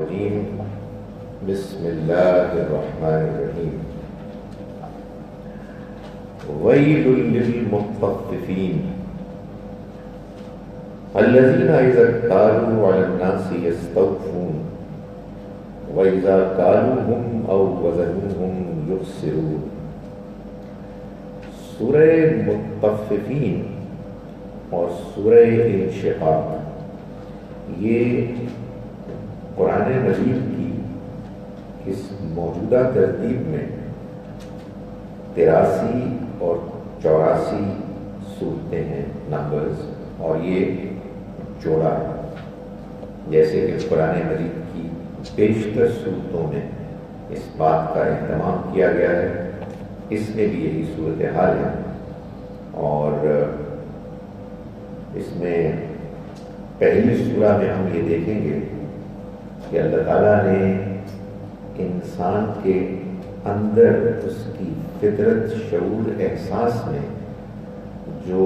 الرجيم. بسم الله الرحمن الرحيم. ويل للمطففين الذين إذا اكتالوا على الناس يستوفون وإذا كالوهم أو وزنوهم يخسرون. سورہ مطففین اور سورہ انشقاق یہ قرآن مجید کی اس موجودہ ترتیب میں 83 اور 84 صورتیں ہیں نمبرز، اور یہ جوڑا ہے. جیسے کہ قرآن مجید کی بیشتر صورتوں میں اس بات کا اہتمام کیا گیا ہے، اس میں بھی یہی صورتحال ہے. اور اس میں پہلی سورہ میں ہم یہ دیکھیں گے کہ اللہ تعالیٰ نے انسان کے اندر اس کی فطرت، شعور، احساس میں جو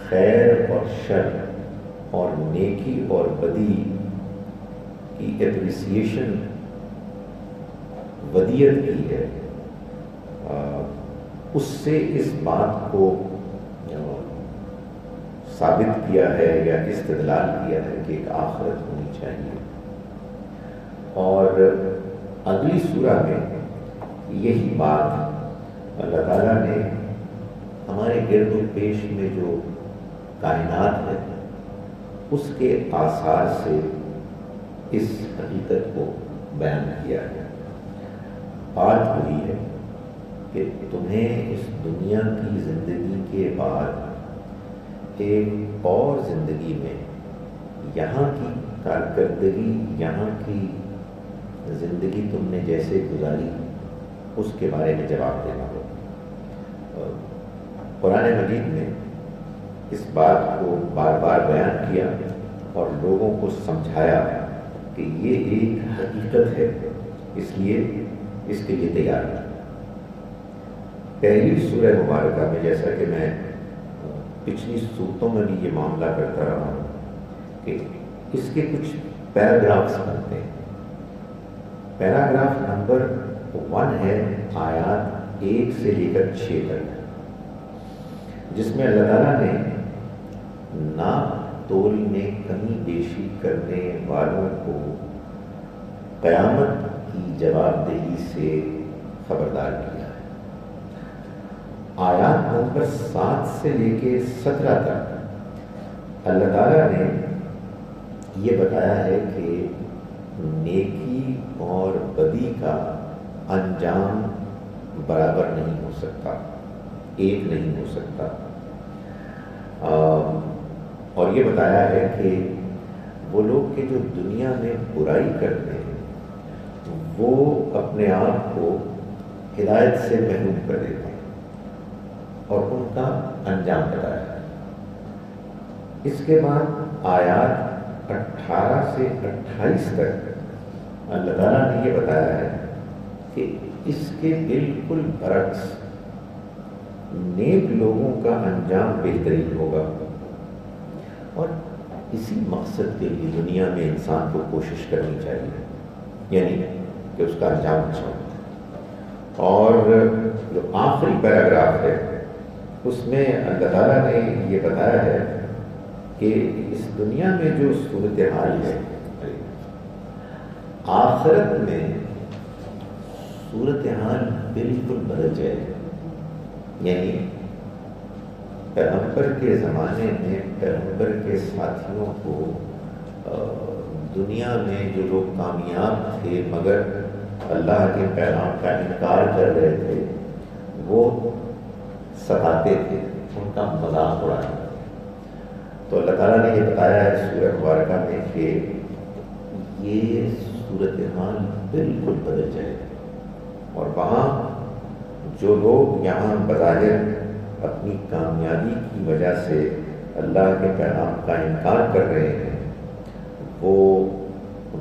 خیر اور شر اور نیکی اور بدی کی اپریسیشن ودیت کی ہے، اس سے اس بات کو ثابت کیا ہے یا استدلال کیا ہے کہ ایک آخرت ہونی چاہیے. اور اگلی سورہ میں یہی بات اللہ تعالیٰ نے ہمارے گرد و پیش میں جو کائنات ہے اس کے آثار سے اس حقیقت کو بیان کیا ہے. بات وہی ہے کہ تمہیں اس دنیا کی زندگی کے بعد ایک اور زندگی میں یہاں کی کارکردگی، یہاں کی زندگی تم نے جیسے گزاری اس کے بارے میں جواب دینا ہو. قرآن مجید نے اس بات کو بار بار بیان کیا اور لوگوں کو سمجھایا کہ یہ ایک حقیقت ہے، اس لیے اس کے لیے تیار ہے. پہلی سورہ مبارکہ میں، جیسا کہ میں پچھلی صورتوں میں بھی یہ معاملہ کرتا رہا ہوں، کہ اس کے کچھ پیراگرافس بنتے ہیں. پیراگراف نمبر 1 ہے آیات 1 سے لے کر 6 تک، جس میں اللہ تعالیٰ نے ناپ تول میں کمی بیشی کرنے والوں کو قیامت کی جواب دہی سے خبردار کیا ہے. آیات نمبر 7 سے لے کے 17 تک اللہ تعالیٰ نے یہ بتایا ہے کہ نیکی اور بدی کا انجام برابر نہیں ہو سکتا، ایک نہیں ہو سکتا. اور یہ بتایا ہے کہ وہ لوگ کہ جو دنیا میں برائی کرتے ہیں وہ اپنے آپ کو ہدایت سے محروم کر دیتے ہیں، اور ان کا انجام بتایا ہے. اس کے بعد آیات 18 سے 28 تک اللہ تعالیٰ نے یہ بتایا ہے کہ اس کے بالکل برعکس نیک لوگوں کا انجام بہترین ہوگا. اور اسی مقصد کے لیے دنیا میں انسان کو کوشش کرنی چاہیے، یعنی کہ اس کا انجام اچھا ہو. اور جو آخری پیراگراف ہے اس میں اللہ تعالیٰ نے یہ بتایا ہے کہ اس دنیا میں جو صورتحال ہے آخرت میں صورتحال بالکل بدل جائے. یعنی پیغمبر کے زمانے میں پیغمبر کے ساتھیوں کو دنیا میں جو لوگ کامیاب تھے مگر اللہ کے پیغام کا انکار کر رہے تھے وہ ستاتے تھے، ان کا مذاق اڑاتے تھے. تو اللہ تعالیٰ نے یہ بتایا ہے سورہ مبارکہ میں کہ یہ صورتحال بالکل بدل جائے، اور وہاں جو لوگ یہاں بظاہر اپنی کامیابی کی وجہ سے اللہ کے پیغام کا انکار کر رہے ہیں وہ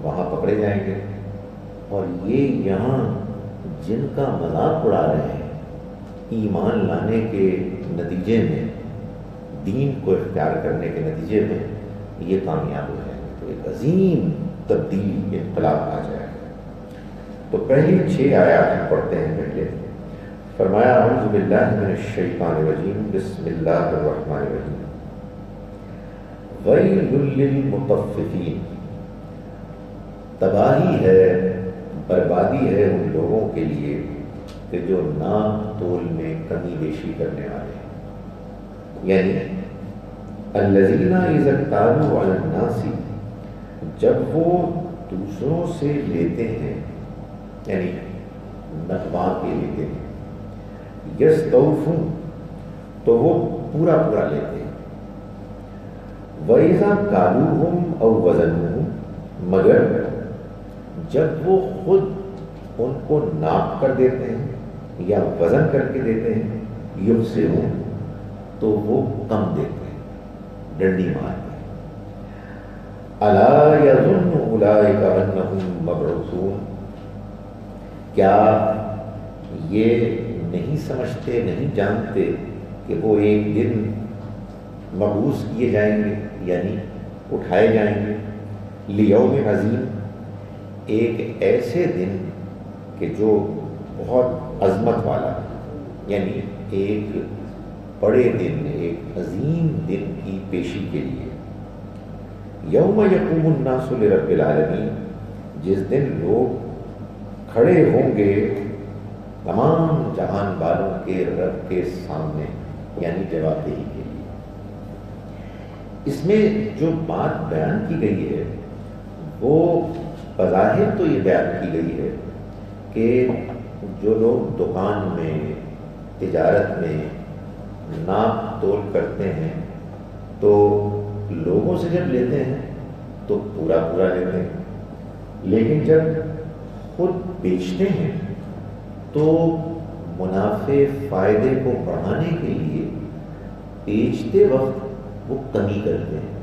وہاں پکڑے جائیں گے، اور یہ یہاں جن کا مذاق اڑا رہے ہیں ایمان لانے کے نتیجے میں، دین کو اختیار کرنے کے نتیجے میں، یہ کامیاب ہو جائیں گے. تو ایک عظیم تبدیلی انقلاب آ جائے. تو پہلی 6 آیات ہم پڑھتے ہیں. پہلے فرمایا اعوذ باللہ من الشیطان الرجیم بسم اللہ الرحمن الرحیم. ویل للمطففین، تباہی ہے، بربادی ہے ان لوگوں کے لیے کہ جو ناپ تول میں کمی بیشی کرنے والے ہیں. یعنی الذین اذا اکتالوا علی الناس، جب وہ دوسروں سے لیتے ہیں یعنی نقبہ کے لیتے ہیں، یستوفون تو وہ پورا پورا لیتے ہیں. وَإِذَا كَالُوهُمْ أَوْ وَزَنُوهُمْ، مگر جب وہ خود ان کو ناپ کر دیتے ہیں یا وزن کر کے دیتے ہیں، یخسرون تو وہ کم دیتے ہیں، ڈنڈی مارتے ہیں. الا یظن اولئک انہم مبعوثون، کیا یہ نہیں سمجھتے، نہیں جانتے کہ وہ ایک دن مبعوث کیے جائیں گے، یعنی اٹھائے جائیں گے. لیوم عظیم، ایک ایسے دن کہ جو بہت عظمت والا ہے، یعنی ایک بڑے دن، ایک عظیم دن کی پیشی کے لیے. یوم یقوم الناس لرب العالمین، جس دن لوگ کھڑے ہوں گے تمام جہان والوں کے رب کے سامنے، یعنی جواب دہی کے لیے. اس میں جو بات بیان کی گئی ہے وہ بظاہر تو یہ بیان کی گئی ہے کہ جو لوگ دکان میں، تجارت میں ناپ تول کرتے ہیں تو لوگوں سے جب لیتے ہیں تو پورا پورا لیتے ہیں، لیکن جب خود بیچتے ہیں تو منافع فائدے کو بڑھانے کے لیے بیچتے وقت وہ کمی کرتے ہیں،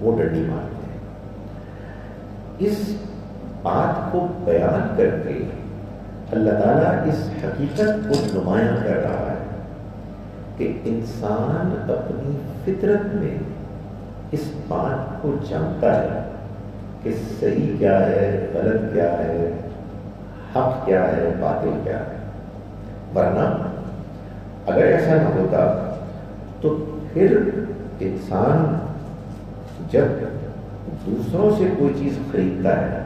وہ ڈنڈی مارتے ہیں. اس بات کو بیان کر کے اللہ تعالیٰ اس حقیقت کو نمایاں کر رہا ہے کہ انسان اپنی فطرت میں اس بات کو جانتا ہے کہ صحیح کیا ہے، غلط کیا ہے، حق کیا ہے، باطل کیا ہے. ورنہ اگر ایسا نہ ہوتا تو پھر انسان جب دوسروں سے کوئی چیز خریدتا ہے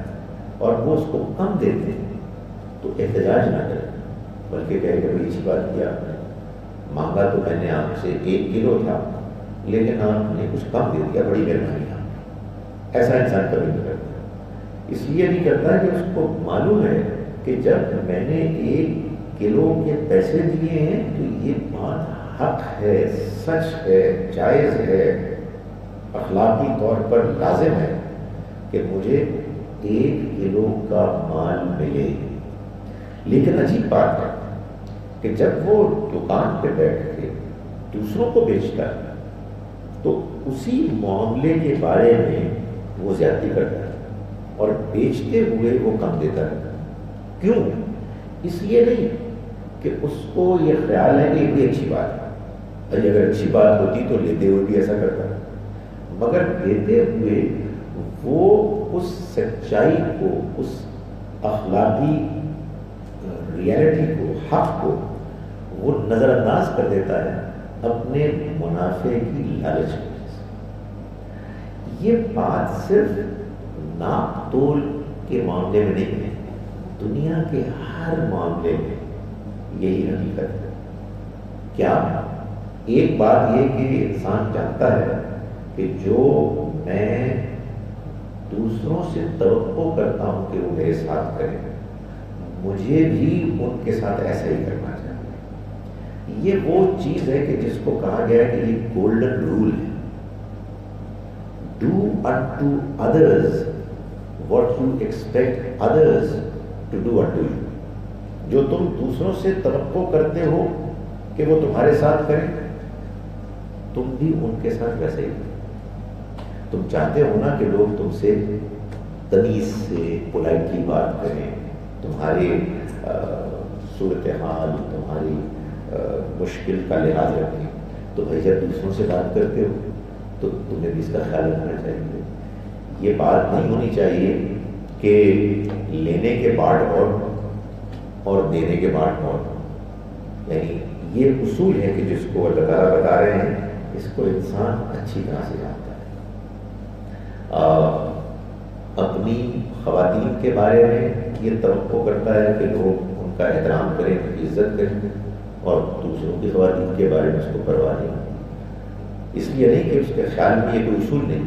اور وہ اس کو کم دیتے ہیں تو احتجاج نہ کرے، بلکہ کہے کہ بڑی اچھی بات کیا آپ نے، مانگا تو میں نے آپ سے 1 کلو تھا لیکن آپ نے کچھ کم دے دیا، بڑی مہربانی آپ. ایسا انسان کبھی نہیں کرتا. اس لیے نہیں کرتا کہ اس کو معلوم ہے کہ جب میں نے 1 کلو کے پیسے دیے ہیں تو یہ بات حق ہے، سچ ہے، جائز ہے، اخلاقی طور پر لازم ہے کہ مجھے 1 کلو کا مال ملے. لیکن عجیب بات ہے کہ جب وہ دکان پہ بیٹھ کے دوسروں کو بیچتا ہے تو اسی معاملے کے بارے میں وہ زیادتی کرتا ہے اور بیچتے ہوئے وہ کم دیتا ہے. کیوں؟ اس لیے نہیں کہ اس کو یہ خیال ہے کہ یہ بڑی اچھی بات ہے، ارے اگر اچھی بات ہوتی تو لیتے ہوئے بھی ایسا کرتا ہے، مگر دیتے ہوئے وہ اس سچائی کو، اس اخلاقی ریالٹی کو، حق کو وہ نظر انداز کر دیتا ہے اپنے منافع کی لالچ کی وجہ سے. یہ بات صرف ناپ تول کے معاملے میں نہیں ہے، دنیا کے ہر معاملے میں یہی حقیقت ہے. کیا ایک بات یہ کہ انسان جانتا ہے کہ جو میں دوسروں سے توقع کرتا ہوں کہ وہ میرے ساتھ کریں، مجھے بھی ان کے ساتھ ایسا ہی کرنا چاہیے. یہ وہ چیز ہے کہ جس کو کہا گیا ہے کہ یہ گولڈن رول ہے. Do unto others what you expect others to do unto you. جو تم دوسروں سے توقع کرتے ہو کہ وہ تمہارے ساتھ کریں، تم بھی ان کے ساتھ ویسے ہی کرو. تم چاہتے ہو نا کہ لوگ تم سے تمیز سے، پولائٹلی بات کریں، تمہاری صورتحال، تمہاری مشکل کا لحاظ رکھیں، تو بھائی جب دوسروں سے بات کرتے ہو تو تمہیں بھی اس کا خیال رکھنا چاہیے. یہ بات نہیں ہونی چاہیے کہ لینے کے بعد اور دینے کے بعد اور، یعنی یہ اصول ہے کہ جس کو اللہ تعالیٰ بتا رہے ہیں اس کو انسان اچھی طرح سے جانتا ہے۔ اپنی خواتین کے بارے میں یہ توقع کرتا ہے کہ لوگ ان کا احترام کریں، عزت کریں، اور دوسروں کی خواتین کے بارے میں اس کو پرواہ نہیں، اس لیے نہیں کہ اس کے خیال میں یہ کوئی اصول نہیں،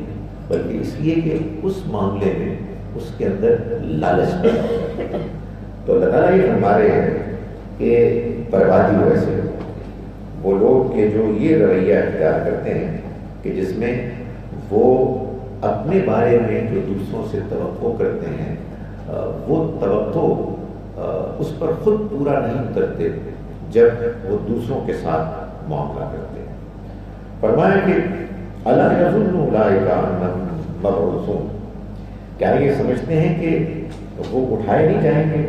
بلکہ اس لیے کہ اس معاملے میں اس کے اندر لالچ ہے۔ تو اللہ تعالیٰ یہ فرما رہے ہیں کہ بربادی ہو ایسے وہ لوگ کہ جو یہ رویہ اختیار کرتے ہیں کہ جس میں وہ اپنے بارے میں جو دوسروں سے توقع کرتے ہیں وہ توقع اس پر خود پورا نہیں اترتے جب وہ دوسروں کے ساتھ معاملہ کرتے ہیں۔ فرمایا کہ الا یظن اولئک انہم مبعوثون، کیا یہ سمجھتے ہیں کہ وہ اٹھائے نہیں جائیں گے،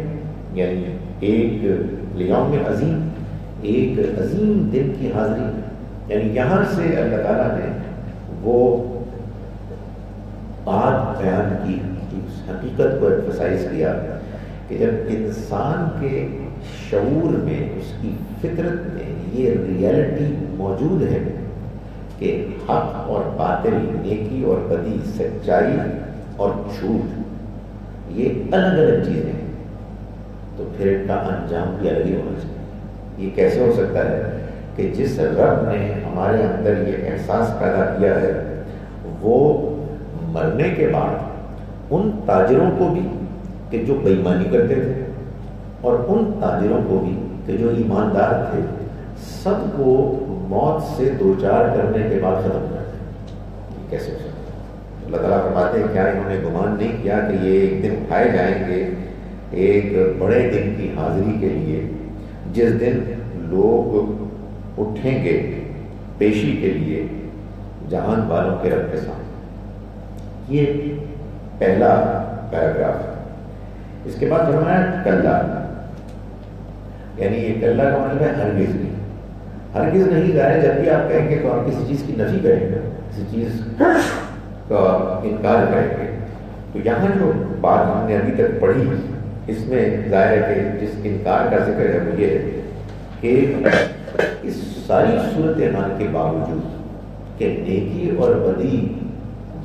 یعنی ایک لیوم عظیم، ایک عظیم دن کی حاضری، یعنی یہاں سے اللہ تعالیٰ نے وہ بات بیان کی، اس حقیقت کو ایمفسائز کیا کہ جب انسان کے شعور میں، اس کی فطرت میں یہ ریئلٹی موجود ہے کہ حق اور باطل، نیکی اور بدی، سچائی اور جھوٹ یہ الگ الگ چیزیں ہیں، تو پھر ان کا انجام بھی الگ ہی ہونا چاہیے۔ یہ کیسے ہو سکتا ہے کہ جس رب نے ہمارے اندر یہ احساس پیدا کیا ہے وہ مرنے کے بعد ان تاجروں کو بھی کہ جو بے ایمانی کرتے تھے اور ان تاجروں کو بھی کہ جو ایماندار تھے، سب کو موت سے دوچار کرنے کے بعد ختم کر دیں؟ یہ کیسے ہو سکتا ہے؟ اللہ تعالیٰ فرماتے ہیں کیا انہوں نے گمان نہیں کیا کہ یہ ایک دن اٹھائے جائیں گے، ایک بڑے دن کی حاضری کے لیے، جس دن لوگ اٹھیں گے پیشی کے لیے جہان والوں کے رب کے سامنے۔ یہ پہلا پیراگراف ہے۔ اس کے بعد فرمایا کلا، یعنی یہ کلا کا مطلب ہے ہرگز نہیں، ہرگز نہیں ظاہر جب بھی آپ کہیں گے تو آپ کسی چیز کی نفی کریں گے، کسی چیز کا انکار کریں گے۔ تو یہاں جو بات ہم نے ابھی تک پڑھی اس میں ظاہر ہے کہ جس انکار کا ذکر ہے وہ یہ ہے کہ اس ساری صورتحال کے باوجود کہ نیکی اور بدی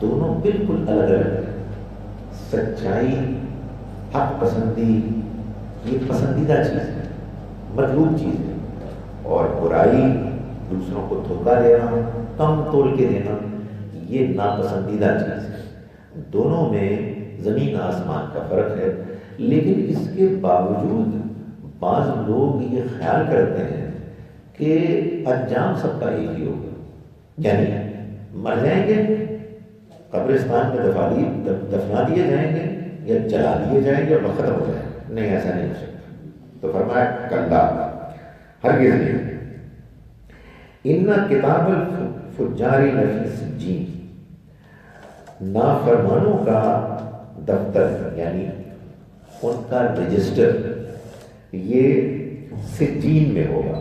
دونوں بالکل الگ الگ ہیں، سچائی، حق پسندی یہ پسندیدہ چیز ہے، مطلوب چیز ہے، اور برائی، دوسروں کو دھوکہ دینا، کم تول کے دینا یہ ناپسندیدہ چیز ہے۔ دونوں میں زمین آسمان کا فرق ہے، لیکن اس کے باوجود بعض لوگ یہ خیال کرتے ہیں کہ انجام سب کا ایک ہی ہوگا، یعنی مر جائیں گے، قبرستان میں دفنا دیے جائیں گے یا جلا دیے جائیں گے اور ختم ہو جائیں گے۔ نہیں، ایسا نہیں ہو سکتا۔ تو فرمایا کلا، ہرگز نہیں۔ ان کتاب الفجار لفی سجین، نافرمانوں کا دفتر یعنی ان کا رجسٹر یہ سجین میں ہوگا۔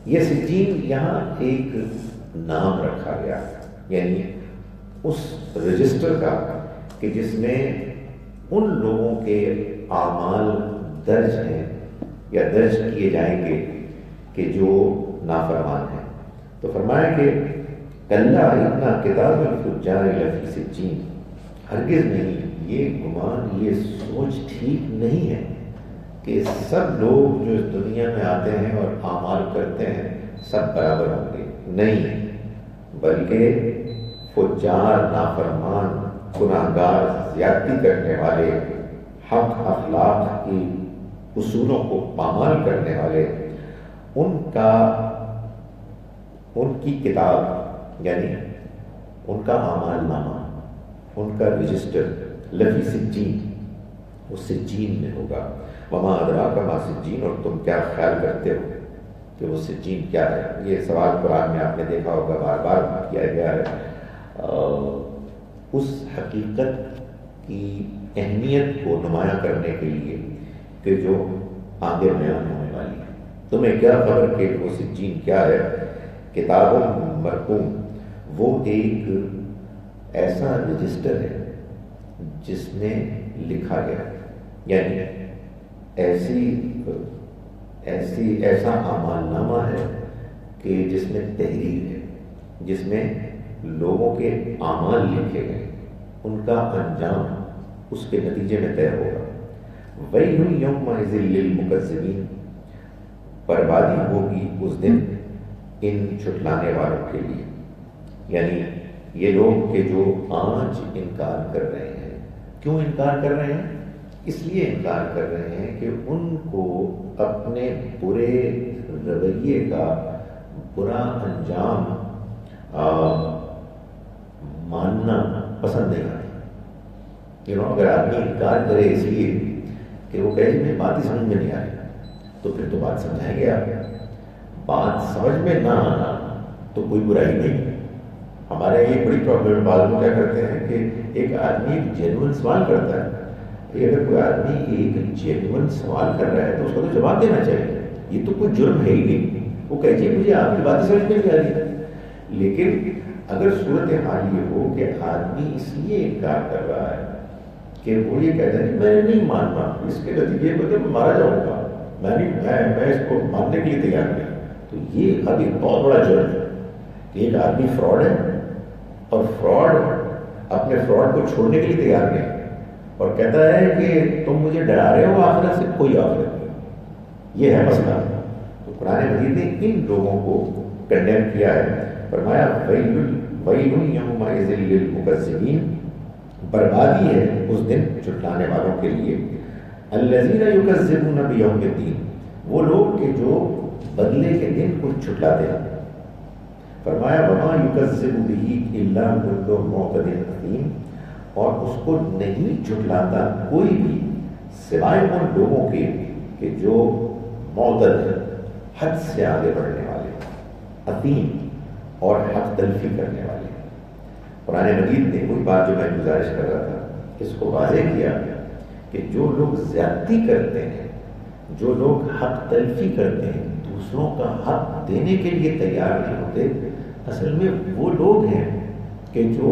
یہ سجین یہاں ایک نام رکھا گیا، یعنی اس رجسٹر کا کہ جس میں ان لوگوں کے اعمال درج ہیں یا درج کیے جائیں گے کہ جو نافرمان ہیں۔ تو فرمایا کہ کلا ان کتاب الفجار لفی سجین، ہرگز نہیں، یہ گمان، یہ سوچ ٹھیک نہیں ہے کہ سب لوگ جو اس دنیا میں آتے ہیں اور اعمال کرتے ہیں سب برابر ہوں گے، نہیں، بلکہ فجار، نافرمان، گناہگار، زیادتی کرنے والے، حق اخلاق کی اصولوں کو پامال کرنے والے، ان کی کتاب یعنی ان کا اعمال نامہ، ان کا رجسٹر لفی سجین، وہ سجین میں ہوگا۔ وما ادراک ما سجین، اور تم کیا خیال کرتے ہو کہ وہ سجین کیا ہے؟ یہ سوال قرآن میں آپ نے دیکھا ہوگا بار بار کیا گیا ہے، اس حقیقت کی اہمیت کو نمایاں کرنے کے لیے کہ جو آگے بیان ہونے والی ہے۔ تمہیں کیا خبر کہ وہ سجین کیا ہے؟ کتاب مرقوم، وہ ایک ایسا رجسٹر ہے جس میں لکھا گیا، یعنی ایسا اعمال نامہ ہے کہ جس میں تحریر ہے، جس میں لوگوں کے اعمال لکھے گئے، ان کا انجام اس کے نتیجے میں طے ہوگا۔ وَيْلٌ يَوْمَئِذٍ لِّلْمُكَذِّبِينَ، بربادی ہوگی اس دن ان جھٹلانے والوں کے لیے، یعنی یہ لوگ کہ جو آج انکار کر رہے ہیں۔ کیوں انکار کر رہے ہیں؟ اس لیے انکار کر رہے ہیں کہ ان کو اپنے برے رویے کا برا انجام ماننا پسند نہیں آتا۔ اگر آدمی انکار کرے اس لیے کہ وہ کہے کہ بات ہی سمجھ میں نہیں آ رہی، تو پھر تو بات سمجھائیں گے آپ۔ بات سمجھ میں نہ آنا تو کوئی برائی نہیں ہے۔ ہمارے یہ بڑی پرابلم، بعض لوگ کیا کرتے ہیں کہ ایک آدمی ایک جینوئن سوال کرتا ہے، اگر کوئی آدمی ایک جینوئن سوال کر رہا ہے تو اس کو تو جواب دینا چاہیے، یہ تو کوئی جرم ہے ہی نہیں۔ وہ کہتے ہیں مجھے آپ کی باتیں سمجھ میں نہیں آ رہی، لیکن اگر صورتحال یہ ہو کہ آدمی اس لیے انکار کر رہا ہے کہ وہ یہ کہتا ہے کہ میں نہیں ماننا، اس کے نتیجے میں تو میں مارا جاؤں گا، میں اس کو ماننے کے لیے تیار نہیں، تو یہ اب ایک بہت بڑا جرم ہے کہ ایک آدمی فراڈ ہے اور اپنے فراڈ کو چھوڑنے کے لیے تیار نہیں اور کہتا ہے کہ تم مجھے ڈرا رہے ہو آخرت سے، کوئی آخرت نہیں۔ یہ ہے مسئلہ۔ تو قرآن مجید نے ان لوگوں کو کنڈیم کیا ہے، فرمایا وَيْلٌ يَوْمَئِذٍ لِّلْمُكَذِّبِينَ، بربادی ہے اس دن جھٹلانے والوں کے لیے۔ الَّذِينَ يُكَذِّبُونَ بِيَوْمِ الدِّينِ، وہ لوگ کہ جو بدلے کے دن کو جھٹلاتے ہیں۔ فرمایا وَمَا يُكَذِّبُ بِهِ إِلَّا كُلُّ مُعْتَدٍ أَثِيمٍ، اور اس کو نہیں جھٹلاتا کوئی بھی سوائے ان لوگوں کے کہ جو معتد ہے، حد سے آگے بڑھنے والے، اثیم اور حق تلفی کرنے والے۔ قرآن مجید نے کوئی بات جو میں گزارش کر رہا تھا اس کو واضح کیا کہ جو لوگ زیادتی کرتے ہیں، جو لوگ حق تلفی کرتے ہیں، دوسروں کا حق دینے کے لیے تیار نہیں ہوتے، اصل میں وہ لوگ ہیں کہ جو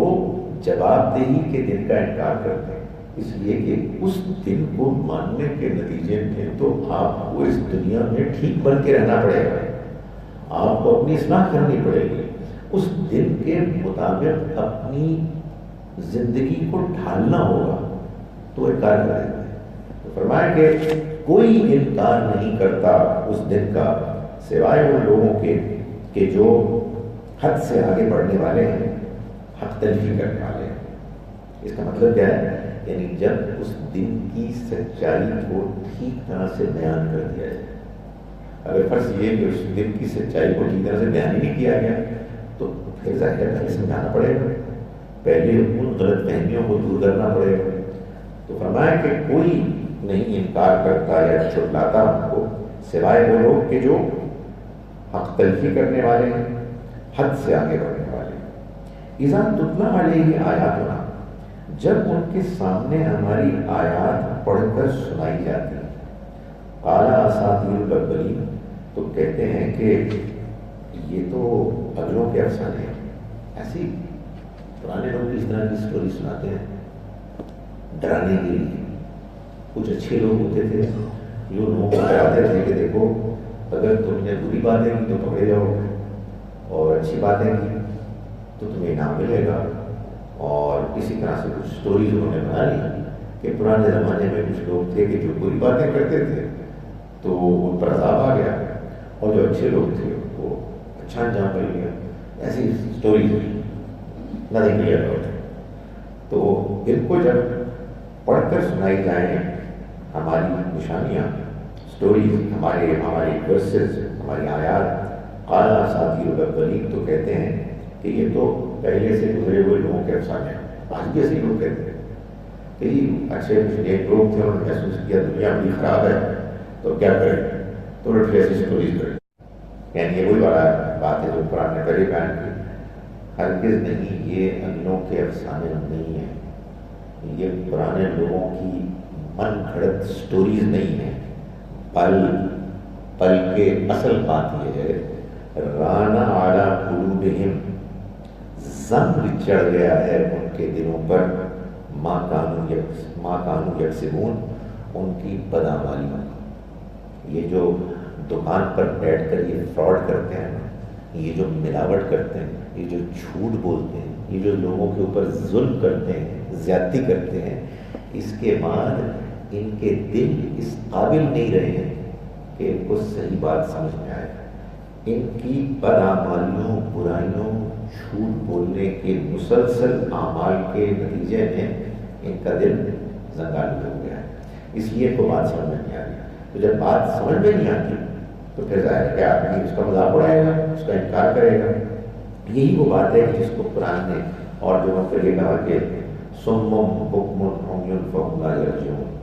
جواب دہی کے دن کا انکار کرتے ہیں، اس لیے کہ اس دن کو ماننے کے نتیجے میں تو آپ کو اس دنیا میں ٹھیک بن کے رہنا پڑے گا، آپ کو اپنی اصلاح کرنی پڑے گی، اس دن کے مطابق اپنی زندگی کو ڈھالنا ہوگا، تو انکار کر دیتے ہیں۔ تو فرمایا کہ کوئی انکار نہیں کرتا اس دن کا سوائے ان لوگوں کے کہ جو حد سے آگے بڑھنے والے ہیں، حق تلفی کرنے والے ہیں۔ اس کا مطلب کیا ہے؟ یعنی جب اس دن کی سچائی کو ٹھیک طرح سے بیان کر دیا جائے، اگر فرض یہ کہ اس دن کی سچائی کو ٹھیک طرح سے بیان ہی نہیں کیا گیا تو پھر ظاہر ہے پہلے سمجھانا پڑے گا، پہلے ان غلط فہمیوں کو دور کرنا پڑے گا۔ تو فرمایا کہ کوئی نہیں انکار کرتا یا جھٹلاتا ان کو سوائے وہ لوگ کہ جو حق تلفی کرنے والے ہیں، حد سے آگے بڑھنے والے ہیں۔ اذا تتلی علیہ آیاتنا، جب ان کے سامنے ہماری آیات پڑھ کر سنائی جاتی ہیں، قال اساطیر الاولین، تو کہتے ہیں کہ یہ تو اگلوں کے افسانے ہیں۔ ایسی پرانے لوگ اس طرح کی سٹوری سناتے ہیں ڈرانے کے لیے۔ کچھ اچھے لوگ ہوتے تھے جو لوگوں کو ڈراتے تھے کہ دیکھو اگر تم نے بری باتیں کی تو پکڑے جاؤ گے، اور اچھی باتیں کی تو تمہیں انعام ملے گا۔ اور اسی طرح سے کچھ سٹوریز انہوں نے بنا لی کہ پرانے زمانے میں کچھ لوگ تھے کہ جو بری باتیں کرتے تھے تو ان پر عذاب آ گیا، اور جو اچھے لوگ تھے وہ اچھا انجام مل گیا۔ ایسی سٹوریز نتھنگ کلیئر ہوتا ہے۔ تو ان کو جب پڑھ کر سنائی جائیں ہماری نشانیاں، سٹوریز، ہماری ورسز، ہماری آیات، قال اساطیر الاولین، تو کہتے ہیں کہ یہ تو پہلے سے گزرے ہوئے لوگوں کے افسانے ہیں۔ آج بھی ایسے لوگ کہتے ہیں کہ اچھے ایک لوگ تھے، انہوں نے محسوس کیا دنیا بڑی خراب ہے تو کیا کریں، تو انہوں نے ایسی سٹوریز کریں۔ یعنی یہ وہی والا بات ہے جو قرآن نے پہلے بیان کی، ہرگز نہیں، یہ اگلوں کے افسانے نہیں ہیں، یہ پرانے لوگوں کی من گھڑت سٹوریز نہیں ہیں، بلکہ اصل بات یہ ہے رانا علی قلوبہم، زنگ چڑھ گیا ہے ان کے دلوں پر، ما کانوا یکسبون، ان کی بدعمالیوں کا۔ یہ جو دکان پر بیٹھ کر یہ فراڈ کرتے ہیں، یہ جو ملاوٹ کرتے ہیں، یہ جو جھوٹ بولتے ہیں، یہ جو لوگوں کے اوپر ظلم کرتے ہیں، زیادتی کرتے ہیں، اس کے بعد ان کے دل اس قابل نہیں رہے کہ ان کو صحیح بات سمجھ میں آئے۔ ان کی بدعمالیوں، برائیوں، جھوٹ بولنے کے مسلسل اعمال کے نتیجے میں ان کا دل زنگالو ہو گیا ہے، اس لیے کوئی بات سمجھ میں نہیں آ رہی۔ تو جب بات سمجھ میں نہیں آتی تو پھر ظاہر ہے کہ آدمی اس کا مذاق اڑائے گا، اس کا انکار کرے گا۔ یہی وہ بات ہے جس کو قرآن نے اور جو وقت یہ کہا کہ صم بکم عمی فہم لا یرجعون،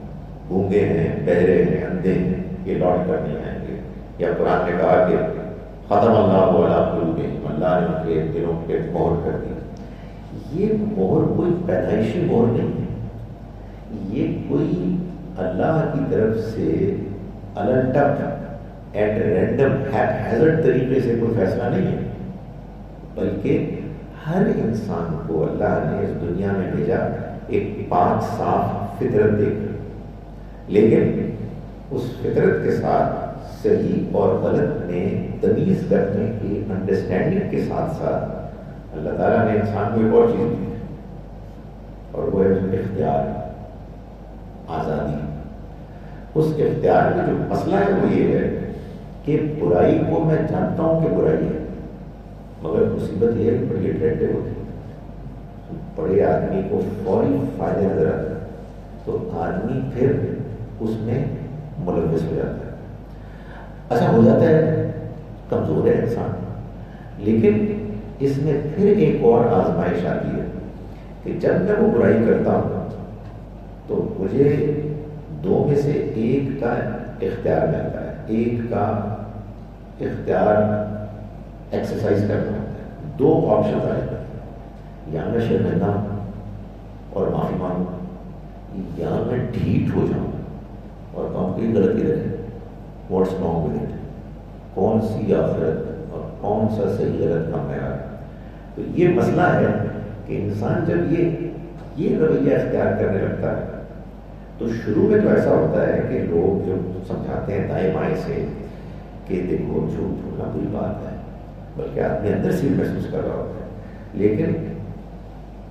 گونگے ہیں، بہرے ہیں، اندھے ہیں، یہ لوٹ کر نہیں آئیں گے۔ یا قرآن نے کہا کہ ختم اللہ علی قلوبہم، اللہ نے ان کے دلوں پہ مہر کر دی۔ یہ مہر کوئی پیدائشی مہر نہیں ہے، یہ کوئی اللہ کی طرف سے الٹپ ایٹ رینڈم ہیزرڈ طریقے سے کوئی فیصلہ نہیں ہے، بلکہ ہر انسان کو اللہ نے اس دنیا میں بھیجا ایک پاک صاف فطرت دے کر، لیکن اس فطرت کے ساتھ صحیح اور غلط میں تمیز کرنے کی انڈرسٹینڈنگ کے ساتھ ساتھ اللہ تعالیٰ نے انسان کو ایک اور چیز دی ہے، اور وہ ہے اس کا اختیار، آزادی۔ اس اختیار میں جو مسئلہ ہے وہ یہ ہے کہ برائی کو میں جانتا ہوں کہ برائی ہے، مگر مصیبت یہ ہے کہ بڑی اٹریکٹیو ہوتی ہے، بڑے آدمی کو فوری فائدے نظر آتے ہیں، تو آدمی پھر اس میں ملوث ہو جاتا ہے۔ اچھا ہو جاتا ہے، کمزور ہے انسان، لیکن اس میں پھر ایک اور آزمائش آتی ہے کہ جب میں وہ برائی کرتا ہوں تو مجھے دو میں سے ایک کا اختیار ملتا ہے، ایک کا اختیار ایکسرسائز کرنا ہوتا ہے۔ دو آپشن آ جاتے ہیں، یا میں شرمندہ ہوں اور معافی مانگوں، یا میں ڈھیٹ ہو جاؤں اور کہوں کہ غلط ادھر ہے، واٹس رانگ ود اٹ، کون سی آخرت اور کون سا صحیح غلط کا معیار۔ تو یہ مسئلہ ہے کہ انسان جب یہ رویہ اختیار کرنے لگتا ہے تو شروع میں تو ایسا ہوتا ہے کہ لوگ جو سمجھاتے ہیں دائیں بائیں سے کہ دیکھو جھوٹ بولنا بری بات ہے، بلکہ آدمی اندر سے محسوس کر رہا ہوتا ہے، لیکن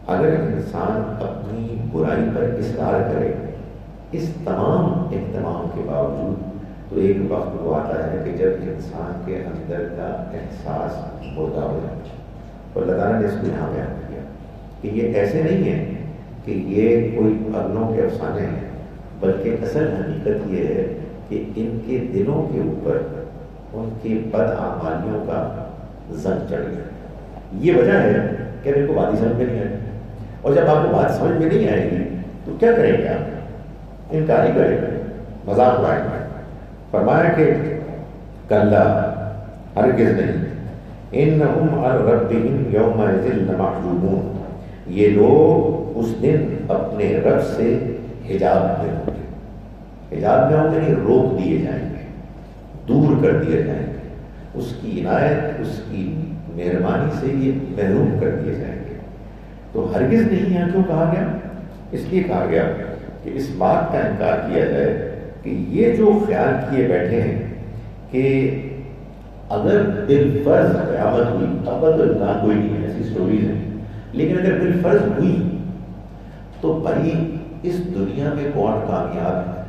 اگر انسان اپنی برائی پر اصرار کرے اس تمام اہتمام کے باوجود، تو ایک وقت وہ آتا ہے کہ جب انسان کے اندر کا احساس مردہ ہو جاتا ہے۔ اور اللہ تعالیٰ نے اس کو یہاں بیان کیا کہ یہ ایسے نہیں ہے کہ یہ کوئی اگلوں کے افسانے ہیں، بلکہ اصل حقیقت یہ ہے کہ ان کے دلوں کے اوپر ان کی بدعمالیوں کا زنگ چڑھ گیا۔ یہ وجہ ہے کہ میرے کو بات ہی سمجھ میں نہیں آئی، اور جب آپ کو بات سمجھ میں نہیں آئے گی تو کیا کریں گے آپ؟ انکار ہی کریں گے، مذاق اڑائیں گے۔ فرمایا کہ کلا، ہرگز نہیں، انہم عن ربہم یومئذ لمحجوبون، یہ لوگ اس دن اپنے رب سے حجاب میں ہوں گے۔ حجاب میں ہوں گے نہیں، روک دیے جائیں گے، دور کر دیے جائیں گے، اس کی عنایت، اس کی مہربانی سے یہ محروم کر دیے جائیں گے۔ تو ہرگز نہیں ہے کیوں کہا گیا؟ اس لیے کہا گیا کہ اس بات کا انکار کیا جائے کہ یہ جو خیال کیے بیٹھے ہیں کہ اگر بالفرض قیامت ہوئی، ابد نہ کوئی نہیں ہے، ایسی سٹوریز ہیں، لیکن اگر بالفرض ہوئی تو بھائی اس دنیا میں کون کامیاب ہے؟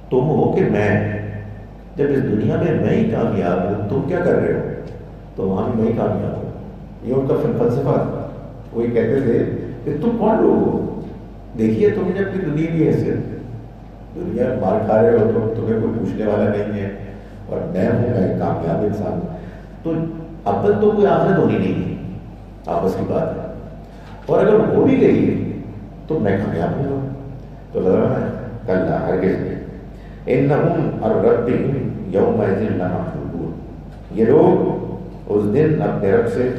تم ہو کہ میں؟ جب اس دنیا میں میں ہی کامیاب ہوں، تم کیا کر رہے ہو؟ تو وہاں بھی میں ہی کامیاب ہوں۔ یہ ان کا فلسفہ تھا۔ وہ یہ کہتے تھے کہ تم کون لوگ ہو؟ دیکھیے تم نے اپنی دنیا کی حیثیت، دنیا میں مار کھا رہے ہو، تو تمہیں کوئی پوچھنے والا نہیں ہے، اور میں ہوں، میں ایک کامیاب انسان ہوں۔ تو اول تو کوئی آخرت ہونی نہیں ہے، آپس کی بات ہے، اور اگر ہو بھی گئی ہے تو میں کامیاب ہوں گا۔ تو لگ رہا ہے کل ہرگز نہیں، انہم عن ربہم یومئذ لمحجوبون، یہ لوگ اس دن اپنے رب سے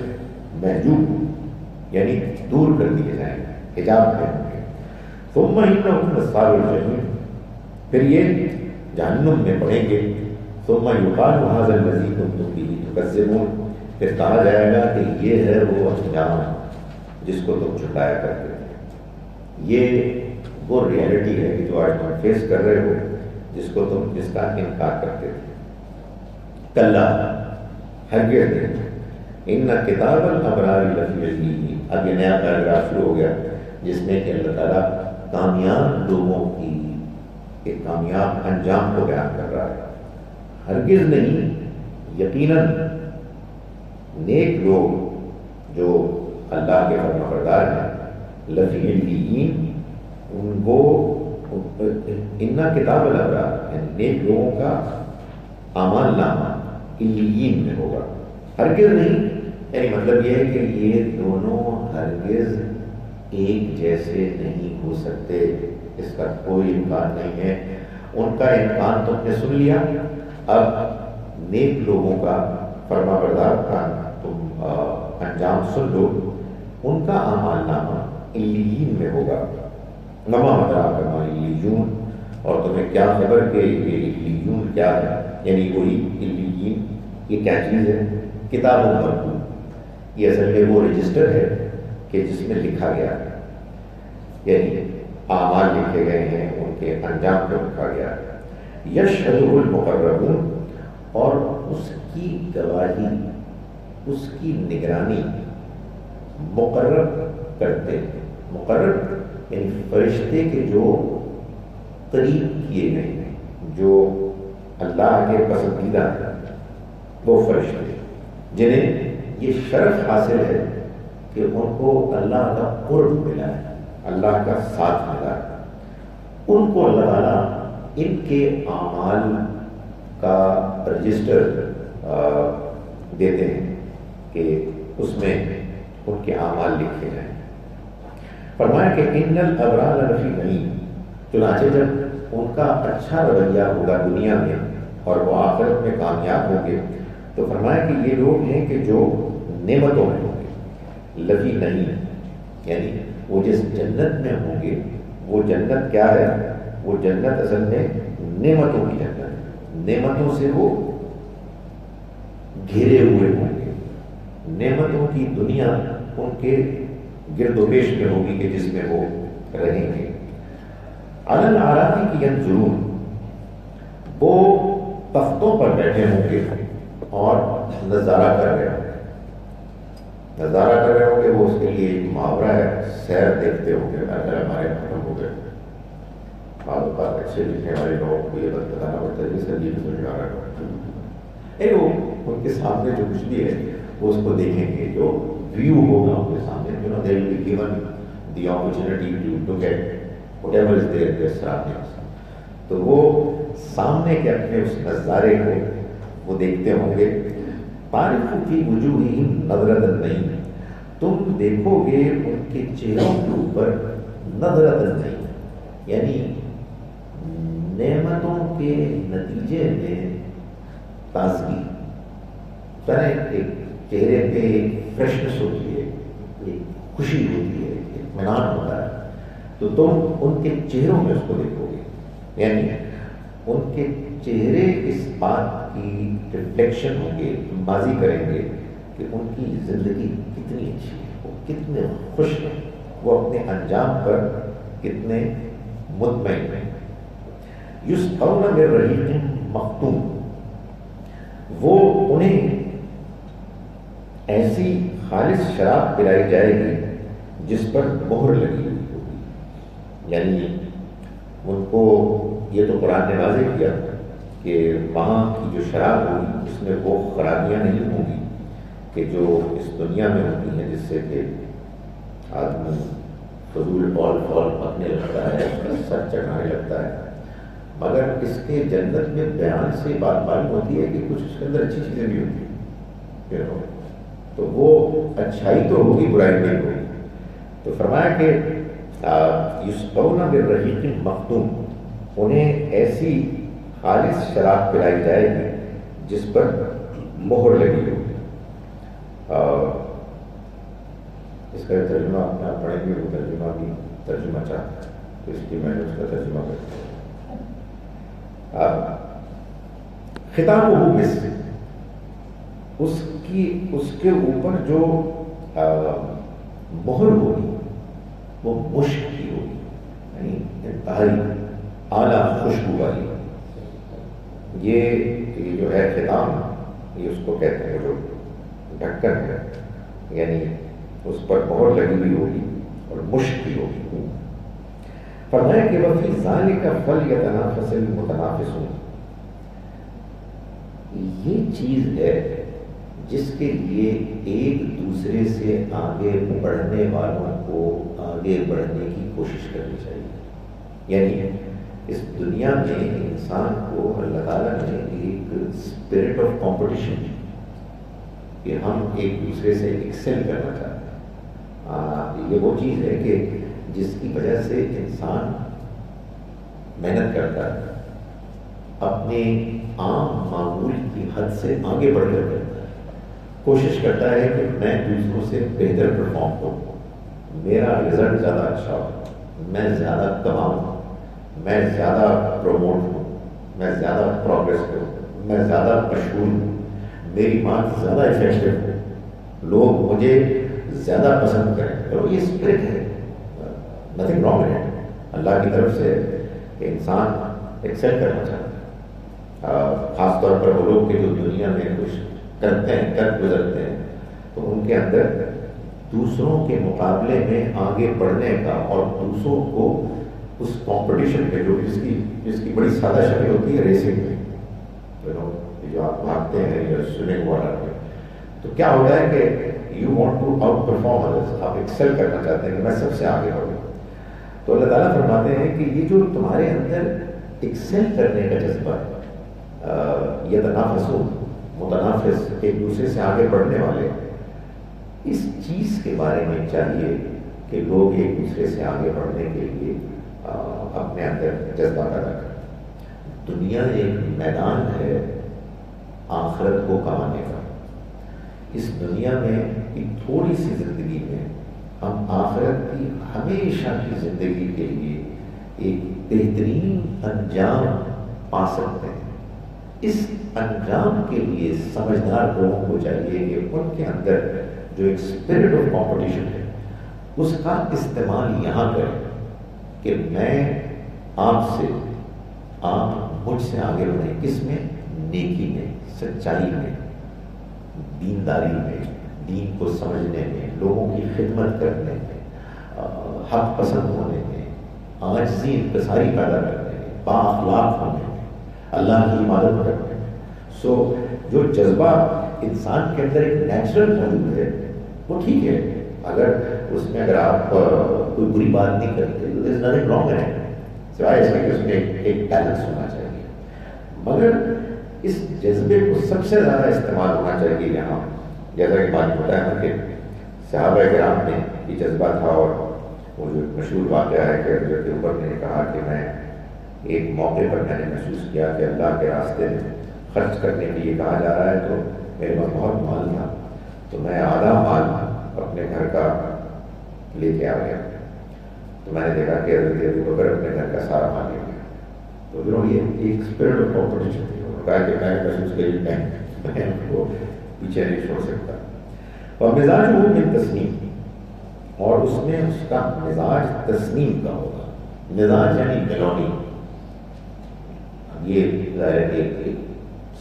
محجوب یعنی دور کر دیے جائیں گے، حجاب میں ہوں گے۔ ثم انہم اصحاب الجحیم، پھر یہ جہنم میں پڑیں گے۔ ثم یقال ھذا الذی کنتم بہ تکذبون، پھر کہا جائے گا کہ یہ ہے وہ انجام جس کو تم جھٹلایا کرتے تھے۔ یہ وہ ریئلٹی ہے کہ جو آج تم فیس کر رہے ہو، جس کا انکار کرتے تھے۔ کلا، ہرگز نہیں، ان کتاب الابرار لفی علیین۔ اب یہ نیا پیراگراف شروع ہو گیا جس میں کہ اللہ تعالیٰ کامیاب لوگوں کی ایک کامیاب انجام کو بیان کر رہا ہے۔ ہرگز نہیں، یقیناً نیک لوگ جو اللہ کے فرمانبردار ہیں، لفی علیین، ان کو ان کتاب الابرار یعنی نیک لوگوں کا اعمال نامہ علیین میں ہوگا۔ ہرگز نہیں یعنی مطلب یہ ہے کہ یہ دونوں ہرگز ایک جیسے نہیں ہو سکتے، اس کا کوئی امکان نہیں ہے۔ ان کا امکان تم نے سن لیا، اب نیک لوگوں کا فرمانبردار کا تم انجام سن لو۔ ان کا اعمال نامہ علیین میں ہوگا۔ وما ادراک ما علیون، اور تمہیں کیا خبر کہ یہ علیون کیا ہے، یعنی وہی علیین یہ کیا چیز ہے؟ کتاب مرقوم، یہ اصل میں وہ رجسٹر ہے کہ جس میں لکھا گیا ہے، یعنی اعمال لکھے گئے ہیں، ان کے انجام کو لکھا گیا ہے۔ یشہدہ المقربون، اور اس کی گواہی، اس کی نگرانی مقرر کرتے ہیں۔ مقرر یعنی فرشتے کے جو قریب کیے گئے ہیں، جو اللہ کے پسندیدہ ہیں، وہ فرشتے جنہیں یہ شرف حاصل ہے کہ ان کو اللہ کا قرب ملا ہے، اللہ کا ساتھ ملا ہے، ان کو اللہ تعالیٰ ان کے اعمال کا رجسٹر دیتے ہیں کہ اس میں ان کے اعمال لکھے جائیں۔ فرمایا کہ ان الابرار لفی نعیم، چنانچہ جب ان کا اچھا رویہ ہوگا دنیا میں اور وہ آخرت میں کامیاب ہوں گے، تو فرمایا کہ یہ لوگ ہیں کہ جو نعمتوں میں ہوں گے۔ لفی نعیم یعنی وہ جس جنت میں ہوں گے، وہ جنت کیا ہے؟ وہ جنت اصل میں نعمتوں کی جنت ہے، نعمتوں سے وہ گھرے ہوئے ہوں گے، نعمتوں کی دنیا ان کے گرد و پیش میں ہوگی کہ جس میں وہ رہیں گے۔ علی الاعراف کی ینظرون، وہ تختوں پر بیٹھے ہوں گے اور نظارہ کر رہے ہوں گے۔ نظارہ کر رہے ہوں گے، وہ اس کے لیے ایک محاورہ ہے، سیر دیکھتے ہوں گے۔ اگر ہمارے ختم ہو گئے بعض اوقات اچھے لکھنے والے لوگوں کو یہ بات بتانا پڑتا ہے کہ سر یہ بھی سمجھا رہا ہے، وہ ان کے سامنے جو کچھ بھی ہے وہ اس کو دیکھیں گے، جو ویو ہوگا ان کے سامنے، they will be given the opportunity to look at whatever is there in their surroundings۔ تو وہ سامنے کے اپنے اس نظارے کو وہ دیکھتے ہوں گے۔ تعرف فی وجوہہم نظرۃ النعیم، تم دیکھو گے ان کے چہروں کے اوپر نظرۃ النعیم، یعنی نعمتوں کے نتیجے میں تازگی، ایک چہرے پہ ایک فریشنس ہوتی ہے، ایک خوشی ہوتی ہے، ایک اطمینان ہوتا ہے، تو تم ان کے چہروں میں اس کو دیکھو گے، یعنی ان کے چہرے اس بات کی ریفلیکشن ہوں گے، بازی کریں گے کہ ان کی زندگی کتنی اچھی ہے، وہ کتنے خوش ہیں، وہ اپنے انجام پر کتنے مطمئن ہیں۔ یسقون من رحیق مختوم، وہ انہیں ایسی خالص شراب پلائی جائے گی جس پر مہر لگی ہوئی ہوگی، یعنی ان کو یہ تو قرآن نے واضح کیا کہ وہاں کی جو شراب ہوگی اس میں وہ خرابیاں نہیں ہوں گی کہ جو اس دنیا میں ہوتی ہیں، جس سے کہ آدمی فضول پال پکنے لگتا ہے، اس کا سر چڑھانے لگتا ہے، مگر اس کے جنت میں بیان سے بات معلوم ہوتی ہے کہ کچھ اس کے اندر اچھی چیزیں بھی ہوتی ہیں، تو وہ اچھائی تو ہوگی، برائی نہیں ہوگی۔ تو فرمایا کہ یسقون من رحیق مختوم، انہیں ایسی خالص شراب پلائی جائے گی جس پر مہر لگی ہوگی۔ اس کا ترجمہ آپ پڑھیں گے، وہ ترجمہ بھی ترجمہ چاہتا ہے تو اس لیے میں نے اس کا ترجمہ کر دیا۔ خطاب ہو مسک، اس کے اوپر جو مہر ہوگی وہ مشک کی ہوگی، یعنی انتہائی اعلیٰ خوشبو والی. یہ جو ہے ختام، یہ اس کو کہتے ہیں جو ڈھکن ہے، یعنی اس پر مہر لگی ہوئی ہوگی اور مشک کی ہوگی. فرمایا کہ وفی ذالک فلیتنافس المتنافسون، یہ چیز ہے جس کے لیے ایک دوسرے سے آگے بڑھنے والوں کو آگے بڑھنے کی کوشش کرنی چاہیے. یعنی اس دنیا میں انسان کو اللہ تعالیٰ نے ایک اسپرٹ آف کمپٹیشن، کہ ہم ایک دوسرے سے ایکسل کرنا چاہتے ہیں. یہ وہ چیز ہے کہ جس کی وجہ سے انسان محنت کرتا ہے، اپنے عام معمول کی حد سے آگے بڑھ کر کرتا ہے، کوشش کرتا ہے کہ میں دوسروں سے بہتر پرفارم کروں، میرا رزلٹ زیادہ اچھا ہو، میں زیادہ کماؤں، میں زیادہ پروموٹ ہوں، میں زیادہ پروگریس کروں، میں زیادہ مشہور ہوں، میری بات زیادہ افیکٹو ہو، لوگ مجھے زیادہ پسند کریں. اور یہ اسپرٹ ہے، نتھنگ رانگ ان اٹ، اللہ کی طرف سے کہ انسان ایکسل کرنا چاہتا ہے. خاص طور پر وہ لوگ کہ جو دنیا میں کچھ کرتے ہیں، کر گزرتے ہیں، تو ان کے اندر دوسروں کے مقابلے میں آگے بڑھنے کا اور دوسروں کو اس کمپٹیشن میں جس کی بڑی سادہ شکل ہوتی ہے ریسنگ میں، جو آپ بھاگتے ہیں یا سوئمنگ واٹر میں، تو کیا ہوتا ہے کہ you want to outperform others, آپ ایکسل کرنا چاہتے ہیں کہ میں سب سے آگے بڑھوں. تو اللہ تعالیٰ فرماتے ہیں کہ یہ جو تمہارے اندر ایکسل کرنے کا جذبہ ہے، یتنافسون، متنافس، ایک دوسرے سے آگے بڑھنے والے، اس چیز کے بارے میں چاہیے کہ لوگ ایک دوسرے سے آگے بڑھنے کے لیے اپنے اندر جذبہ پیدا کریں. دنیا ایک میدان ہے آخرت کو کمانے کا. اس دنیا میں ایک تھوڑی سی زندگی میں ہم آخرت کی ہمیشہ کی زندگی کے لیے ایک بہترین انجام پا سکتے ہیں. اس انجام کے لیے سمجھدار لوگوں کو چاہیے کہ ان کے اندر جو ایک اسپرٹ آف کمپٹیشن ہے اس کا استعمال یہاں کریں کہ میں آپ سے، آپ مجھ سے آگے بڑھیں. کس میں؟ نیکی میں، سچائی میں، دینداری میں، دین کو سمجھنے میں، لوگوں کی خدمت کرنے میں، حق پسند ہونے میں، عاجزی انکساری پیدا کرنے میں، با اخلاق ہونے میں، اللہ کی عبادت کرنے میں. سو جو جذبہ انسان کے اندر ایک نیچرل موجود ہے وہ ٹھیک ہے، اگر آپ کوئی بری بات نہیں کرتے تو there is nothing wrong in it، سوائے اس میں کہ اس میں ایک بیلنس ہونا چاہیے. مگر اس جذبے کو سب سے زیادہ استعمال ہونا چاہیے یہاں، جیسا کہ بات بتایا کہ صحابہ کرام میں یہ جذبہ تھا. اور وہ جو مشہور واقعہ ہے کہ حضرت عمر نے کہا کہ میں ایک موقع پر میں نے محسوس کیا کہ اللہ کے راستے میں خرچ کرنے کے لیے کہا جا رہا ہے، تو میرے پاس بہت مال تھا، تو میں آدھا مال اپنے گھر کا لے کے آ گیا. تو میں نے دیکھا کہ حضرت ابوبکر اپنے گھر کا سارا مال لے گیا. تو پھر یہ ایک اسپرٹ آف کمپٹیشن تھی. انہوں نے کہا کہ میں محسوس کری میں ان کو پیچھے نہیں چھوڑ سکتا. اور مزاج وہ من تسنیم، اور اس میں اس کا مزاج تسنیم کا ہوگا. مزاج یعنی ملونی. یہ ظاہر ایک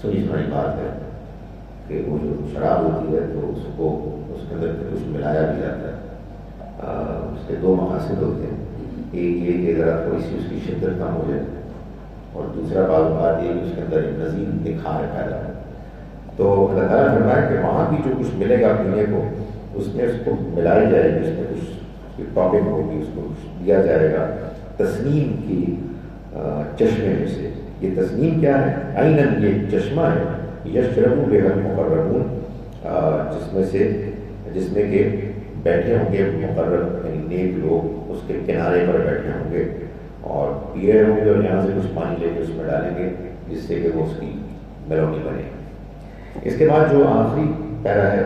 سنی سنائی بات ہے کہ وہ جو شراب ہوتی ہے تو اس کو اس کے اندر کچھ ملایا بھی جاتا ہے. اس کے دو مقاصد ہوتے ہیں. ایک یہ کہ ذرا تھوڑی سی اس کی شدت کم ہو جائے، اور دوسرا بات یہ کہ اس کے اندر ایک مزید نکھار پیدا ہو. تو اللہ تعالیٰ فرمایا کہ وہاں بھی جو کچھ ملے گا پینے کو اس میں اس کو ملائی جائے گی، اس میں کچھ ٹاپنگ ہوگی، اس کو کچھ دیا جائے گا تسنیم کی چشمے میں سے. یہ تسنیم کیا ہے؟ عیناً، یہ چشمہ ہے. یشرب بہ المقربون، جس میں کہ بیٹھے ہوں گے مقرب یعنی نیک لوگ اس کے کنارے پر بیٹھے ہوں گے اور پی رہے ہوں گے، اور یہاں سے کچھ پانی لے کے اس میں ڈالیں گے جس سے کہ وہ اس کی میلونی بنے. اس کے بعد جو آخری پیرا ہے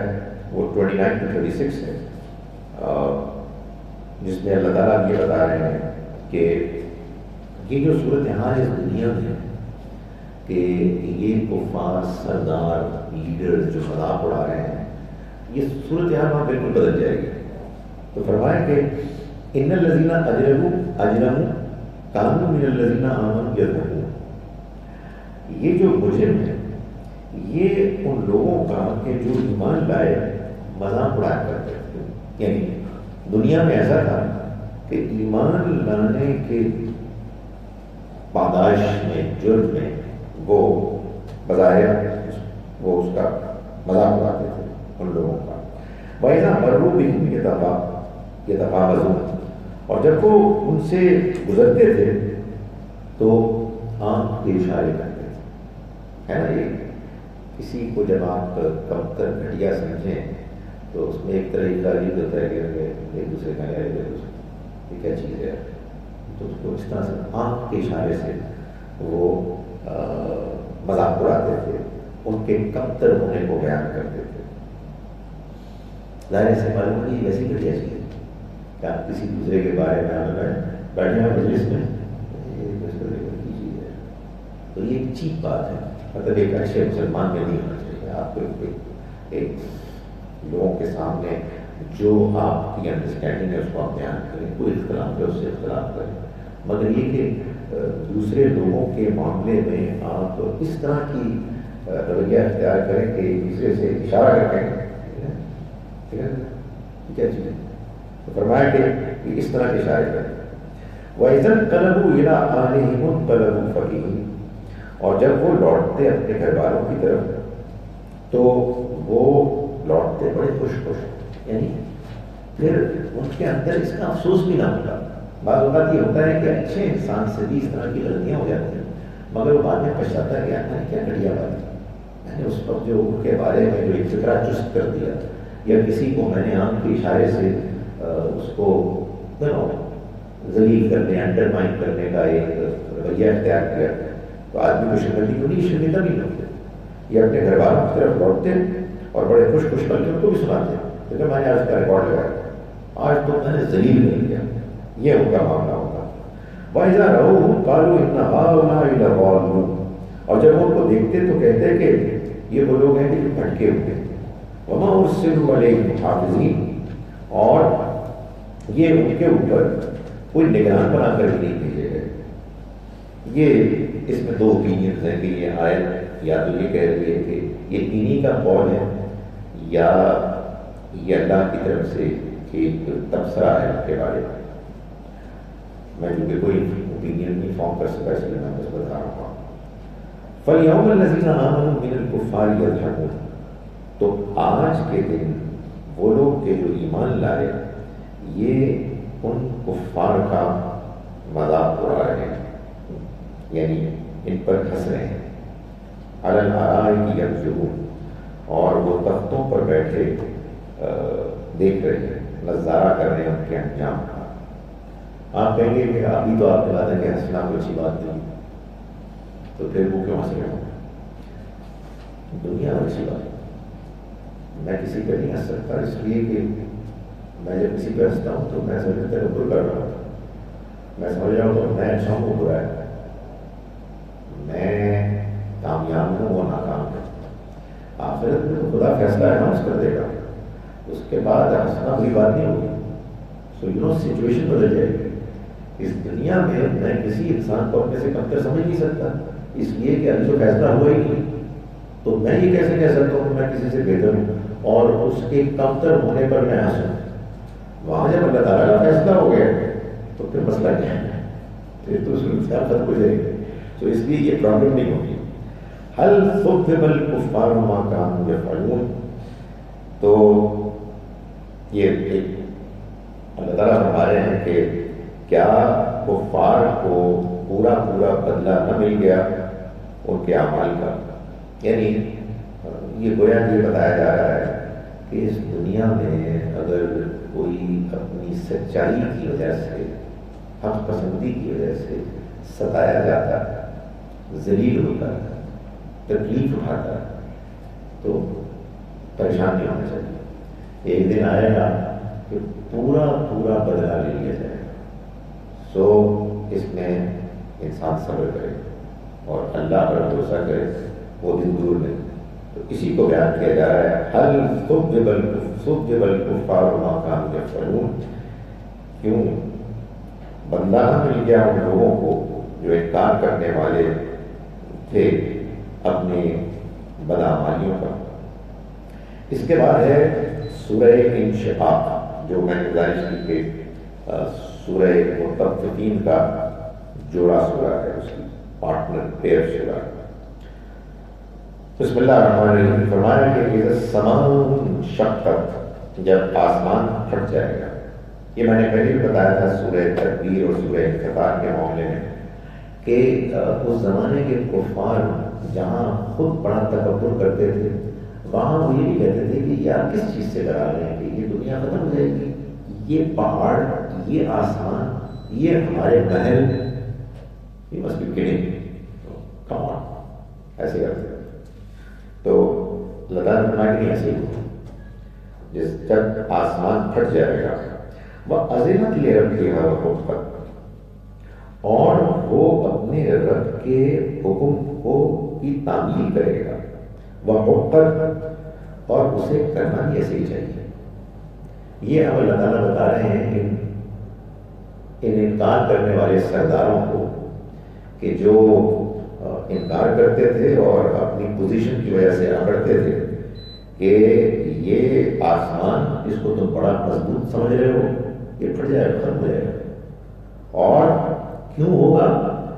وہ 29 to 36 ہے، جس میں اللہ تعالیٰ یہ بتا رہے ہیں کہ یہ جو صورتحال اس دنیا میں ہے کہ یہ کفار سردار لیڈر جو مذاق اڑا رہے ہیں، یہ صورتحال وہاں بالکل بدل جائے گی. تو فرمایا کہ ان الذین اجرموا کانوا من الذین آمنوا یضحکون، یہ جو مجرم ہے یہ ان لوگوں کا کہ جو ایمان لائے مذاق اڑایا کرتے تھے. یعنی دنیا میں ایسا تھا کہ ایمان لانے کے پاداش میں، جرم میں وہ بظاہر وہ اس کا مذاق اڑاتے تھے ان لوگوں کا. وَإِذَا مَرُّوا بِهِمْ يَتَغَامَزُونَ، اور جب وہ ان سے گزرتے تھے تو آنکھ کے اشارے کرتے تھے. ہے نا، یہ کسی کو جب آپ کمتر گھٹیا سمجھیں تو اس میں ایک طرح کا عجیب ہوتا ہے کہ ایک دوسرے کا یہ کیا چیز ہے، تو اس کو اس طرح سے آنکھ کے اشارے سے وہ مذاق اڑاتے تھے، ان کے کمتر ہونے کو بیان کرتے تھے. ظاہر سے معلوم نہیں ویسی گھٹیا چیز ہے کہ آپ کسی دوسرے کے بارے میں بیٹھے ہیں مجلس میں کی چیز ہے. تو یہ ایک چیپ بات ہے، مطلب ایک اچھے مسلمان میں نہیں ہونا چاہیے. آپ کو ایک لوگوں کے سامنے جو آپ کی انڈرسٹینڈنگ ہے اس کو آپ بیان کریں، کوئی اختلاف ہے اس سے اختلاف کریں، مگر یہ کہ دوسرے لوگوں کے معاملے میں آپ اس طرح کی رویہ اختیار کریں کہ ایک دوسرے سے اشارہ کر کے ٹھیک ہے کیا چیز ہے. تو فرمایا کہ اس طرح کے اشارے کریں. وَإِذَا انقَلَبُوا إِلَىٰ أَهْلِهِمُ انقَلَبُوا فَكِهِينَ، اور جب وہ لوٹتے اپنے گھر والوں کی طرف تو وہ لوٹتے بڑے خوش خوش، یعنی پھر ان کے اندر اس کا افسوس بھی نہ ہوتا. بعض اوقات یہ ہوتا ہے کہ اچھے انسان سے بھی اس طرح کی غلطیاں ہو جاتی ہیں مگر وہ بعد میں پچھتاتا ہے کہ میں نے کیا گھٹیا بات کی، میں نے اس وقت جو ان کے بارے میں جو ایک فکرہ چست کر دیا، یا کسی کو میں نے آنکھ کے اشارے سے اس کو ذلیل کرنے، انڈرمائن کرنے کا ایک رویہ اختیار کیا، تو آدمی کو شرمندگی کو نہیں، شرمندہ نہیں ہوتے. یہ اپنے گھر والوں کی طرف لوٹتے اور بڑے خوش خوش کر کے ان کو بھی سناتے ہیں کہ میں نے آج کا ریکارڈ لگایا، آج تو میں نے ذلیل کر دیا. یہ ان کا معاملہ ہوگا. وَإِذَا رَأَوْهُمْ قَالُوا إِنَّ هَٰؤُلَاءِ لَضَالُّونَ، اور جب ان کو دیکھتے تو کہتے کہ یہ وہ لوگ ہیں کہ جو بھٹکے ہوئے. وَمَا أُرْسِلُوا عَلَيْهِمْ حَافِظِينَ، اور یہ ان کے اوپر کوئی نگران بنا کر بھی نہیں بھیجے گئے. یہ اس میں دو اوپینینز ہیں کہ یہ آیت یا تو یہ کہہ رہی ہے کہ یہ انہی کا قول ہے یا یہ اللہ کی طرف سے ایک تبصرہ ہے ان کے بارے میں. میں کیونکہ کوئی اوپینین نہیں فارم کر سکا اس لیے میں بس بتا رہا ہوں. فَالْيَوْمَ الَّذِينَ آمَنُوا مِنَ الْكُفَّارِ يَضْحَكُونَ، تو آج کے دن وہ لوگ کہ جو ایمان لائے یہ ان کفار کا مذاق اڑا رہے ہیں، یعنی ان پر ہنس رہے ہیں. عَلَى الْأَرَائِكِ يَنظُرُونَ، اور وہ تختوں پر بیٹھے دیکھ رہے ہیں، نظارہ کر رہے ہیں ان کے انجام کا. آپ کہیں گے کہ ابھی تو آپ نے بات ہے کہ ہنسنا کوئی اچھی بات نہیں، تو پھر وہ کیوں ہنس رہے ہوں؟ دنیا اچھی بات ہے. میں کسی پہ نہیں ہنس سکتا اس لیے کہ میں جب کسی پہ ہنستا ہوں تو میں سمجھ تکبر کر رہا ہوں، میں سمجھ رہا ہوں تو میں اچھا ہوں وہ برا ہے، میں کامیاب ہوں وہ ناکام ہے. آخرت میں تو خدا فیصلہ اناؤنس کر دے گا، اس کے بعد ہنسنا کوئی بات نہیں ہوگی. سو سچویشن بدل جائے گی. اس دنیا میں کسی انسان کو اپنے سے کمتر سمجھ نہیں سکتا، اس لیے کہ ابھی تو فیصلہ ہوا ہی نہیں. تو میں یہ کیسے کہہ سکتا ہوں کہ میں کسی سے بہتر ہوں اور اس کے کمتر ہونے پر میں ہنسوں؟ وہاں جب اللہ تعالیٰ کا فیصلہ ہو گیا تو پھر مسئلہ کیا ہے؟ پھر تو اس میں ختم ہو جائے گی. تو اس لیے یہ پرابلم نہیں ہوگی. هل ثُوِّبَ الْكُفَّارُ مَا كَانُوا يَفْعَلُونَ، تو یہ ایک اللہ تعالیٰ فرما رہے ہیں کہ کیا کفار کو پورا بدلہ نہ مل گیا ان کے اعمال کا. یعنی یہ گویا یہ بتایا جا رہا ہے کہ اس دنیا میں اگر کوئی اپنی سچائی کی وجہ سے، حق پسندی کی وجہ سے ستایا جاتا ہے، ذلیل ہوتا ہے، تکلیف اٹھاتا ہے، تو پریشان نہیں ہونا چاہیے. ایک دن آئے گا کہ پورا بدلہ لے لیا جائے گا. سو اس میں انسان صبر کرے اور اللہ پر بھروسہ کرے، وہ دن دور نہیں. تو اسی کو بیان کیا جا رہا ہے، حل صدب الکفار ما کانوا یفعلون، کیوں بندہ نہ مل گیا ان لوگوں کو جو انکار کرنے والے تھے اپنی بدعمالیوں کا۔ اس کے بعد ہے سورہ انشقاق، جو میں نے گزارش کی کہ سورہ مطففین کا جوڑا سورہ ہے، اس کی پارٹنر پیئر سورہ ہے۔ بسم اللہ الرحمن الرحیم، فرمایا کہ اذا السماء انشقت، جب آسمان پھٹ جائے گا۔ یہ میں نے پہلے بھی بتایا تھا سورہ تکویر اور سورہ انفطار کے معاملے میں کہ اس زمانے کے کفار جہاں خود بڑا تکبر کرتے تھے، وہاں وہ یہ بھی کہتے تھے کہ یار کس چیز سے ڈرا رہے ہیں کہ یہ دنیا ختم ہو جائے گی، یہ پہاڑ، یہ آسمان، یہ ہمارے محل، یہ مس بی کڈنگ، کم آن، ایسے کرتے تھے۔ تو اللہ تعالیٰ نے فرمایا کہ ایسے ہی جب آسمان پھٹ جائے گا، وَأَذِنَتْ لِرَبِّهَا وَحُقَّتْ، اور وہ اپنے رب کے حکم کو کی تعمیل کرے گا، وَحُقَّتْ، اور اسے کرنا بھی ایسے ہی چاہیے۔ یہ اب اللہ تعالیٰ بتا رہے ہیں ان انکار کرنے والے سرداروں کو کہ جو انکار کرتے تھے اور اپنی پوزیشن کی وجہ سے اکڑتے تھے کہ یہ آسمان جس کو تم بڑا مضبوط سمجھ رہے ہو، یہ پھٹ جائے گا، ختم ہو جائے گا۔ اور کیوں ہوگا؟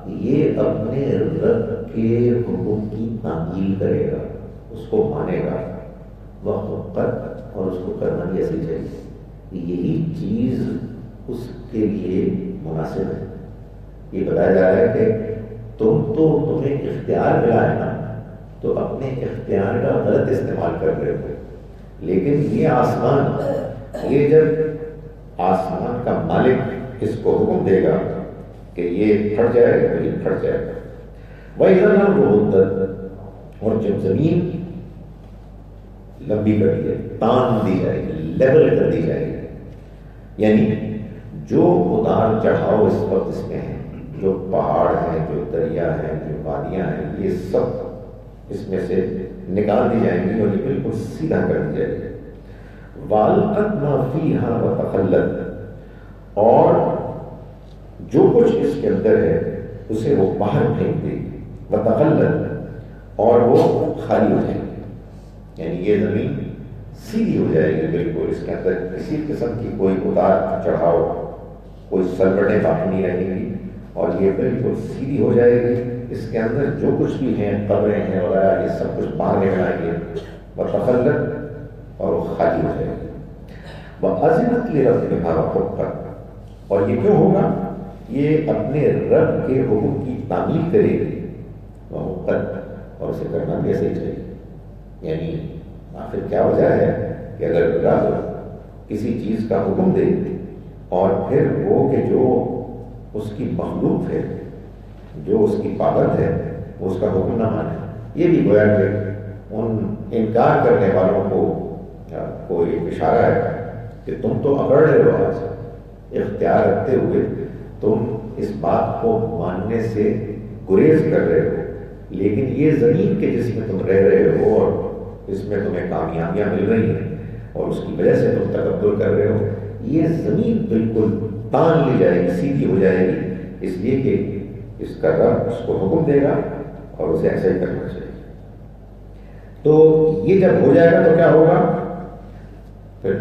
یہ اپنے رب کے حکم کی تعمیل کرے گا، اس کو مانے گا، وقت پر، اور اس کو کرنا بھی ایسے چاہیے۔ یہی چیز اس کے لیے مناسب ہے۔ یہ بتایا جا رہا ہے کہ تمہیں اختیار ملا ہے نا، تو اپنے اختیار کا غلط استعمال کر رہے ہو۔ لیکن یہ آسمان، یہ جب آسمان کا مالک اس کو حکم دے گا کہ یہ پھٹ جائے گا تو یہ پھٹ جائے گا۔ وَإِذَا الْأَرْضُ مُدَّتْ، اور جب زمین لمبی کر دی جائے گی، تان دی جائے گی، لیول کر دی جائے گی، یعنی جو اتار چڑھاؤ اس وقت اس میں ہے، جو پہاڑ ہیں، جو دریا ہیں، جو وادیاں ہیں، یہ سب اس میں سے نکال دی جائیں گی اور یہ بالکل سیدھا کر دی جائے گی۔ وَأَلْقَتْ مَا فِيهَا وَتَخَلَّتْ، اور جو کچھ اس کے اندر ہے اسے وہ باہر پھینک دے گی، وَتَخَلَّتْ، اور وہ خالی ہو جائے گی، یعنی یہ زمین سیدھی ہو جائے گی بالکل، اس کے اندر کسی قسم کی کوئی اتار چڑھاؤ، کوئی سلبٹیں باقی نہیں رہیں گی، اور یہ بالکل سیدھی ہو جائے گی۔ اس کے اندر جو کچھ بھی ہیں، قبریں ہیں وغیرہ، یہ سب کچھ باہر نکل آئیں گے، وَتَخَلَّتْ، اور وہ خالی ہو جائے گی۔ وَأَذِنَتْ لِرَبِّهَا وَحُقَّتْ، اور یہ کیوں ہوگا؟ یہ اپنے رب کے حکم کی تعمیل کرے گی، وَحُقَّتْ، اور اسے کرنا بھی ایسے ہی چاہیے۔ یعنی آخر کیا وجہ ہے کہ اگر رب کسی چیز کا حکم دے اور پھر وہ کہ جو اس کی مخلوق ہے، جو اس کی پابند ہے، وہ اس کا حکم نہ مانے، یہ بھی گویا کہ ان انکار کرنے والوں کو ایک اشارہ ہے کہ تم تو اکڑ رہے ہو، آج اختیار رکھتے ہوئے تم اس بات کو ماننے سے گریز کر رہے ہو، لیکن یہ زمین کے جس میں تم رہ رہے ہو اور اس میں تمہیں کامیابیاں مل رہی ہیں اور اس کی وجہ سے تم تکبر کر رہے ہو، یہ زمین بالکل تان لی جائے گی، سیدھی ہو جائے گی، اس لیے کہ اس کا رب اس کو حکم دے گا اور اسے ایسا ہی کرنا چاہیے۔ تو یہ جب ہو جائے گا تو کیا ہوگا؟ پھر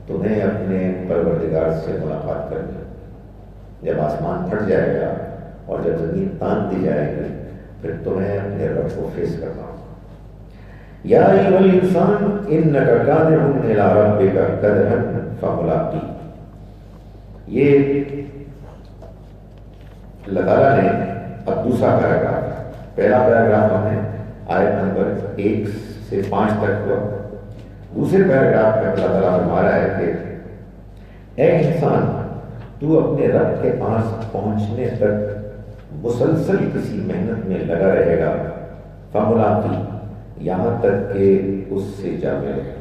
تمہیں اپنے پروردگار سے ملاقات کرنی، جب آسمان پھٹ جائے گا اور جب زمین تان دی جائے گی، پھر تمہیں اپنے رب کو فیس کرنا ہوگا۔ یا ایھا الانسان انک کادح الی ربک کدحا فملاقیہ، یہ اللہ تعالیٰ نے اب دوسرا پیراگراف، پہلا پیراگراف ہم نے آیت نمبر 1 سے 5 تک ہوا، دوسرے پیراگراف میں اللہ تعالیٰ فرما رہا ہے کہ اے انسان، تو اپنے رب کے پاس پہنچنے تک مسلسل کسی محنت میں لگا رہے گا، فملاقی، یہاں تک کہ اس سے جا ملے گا۔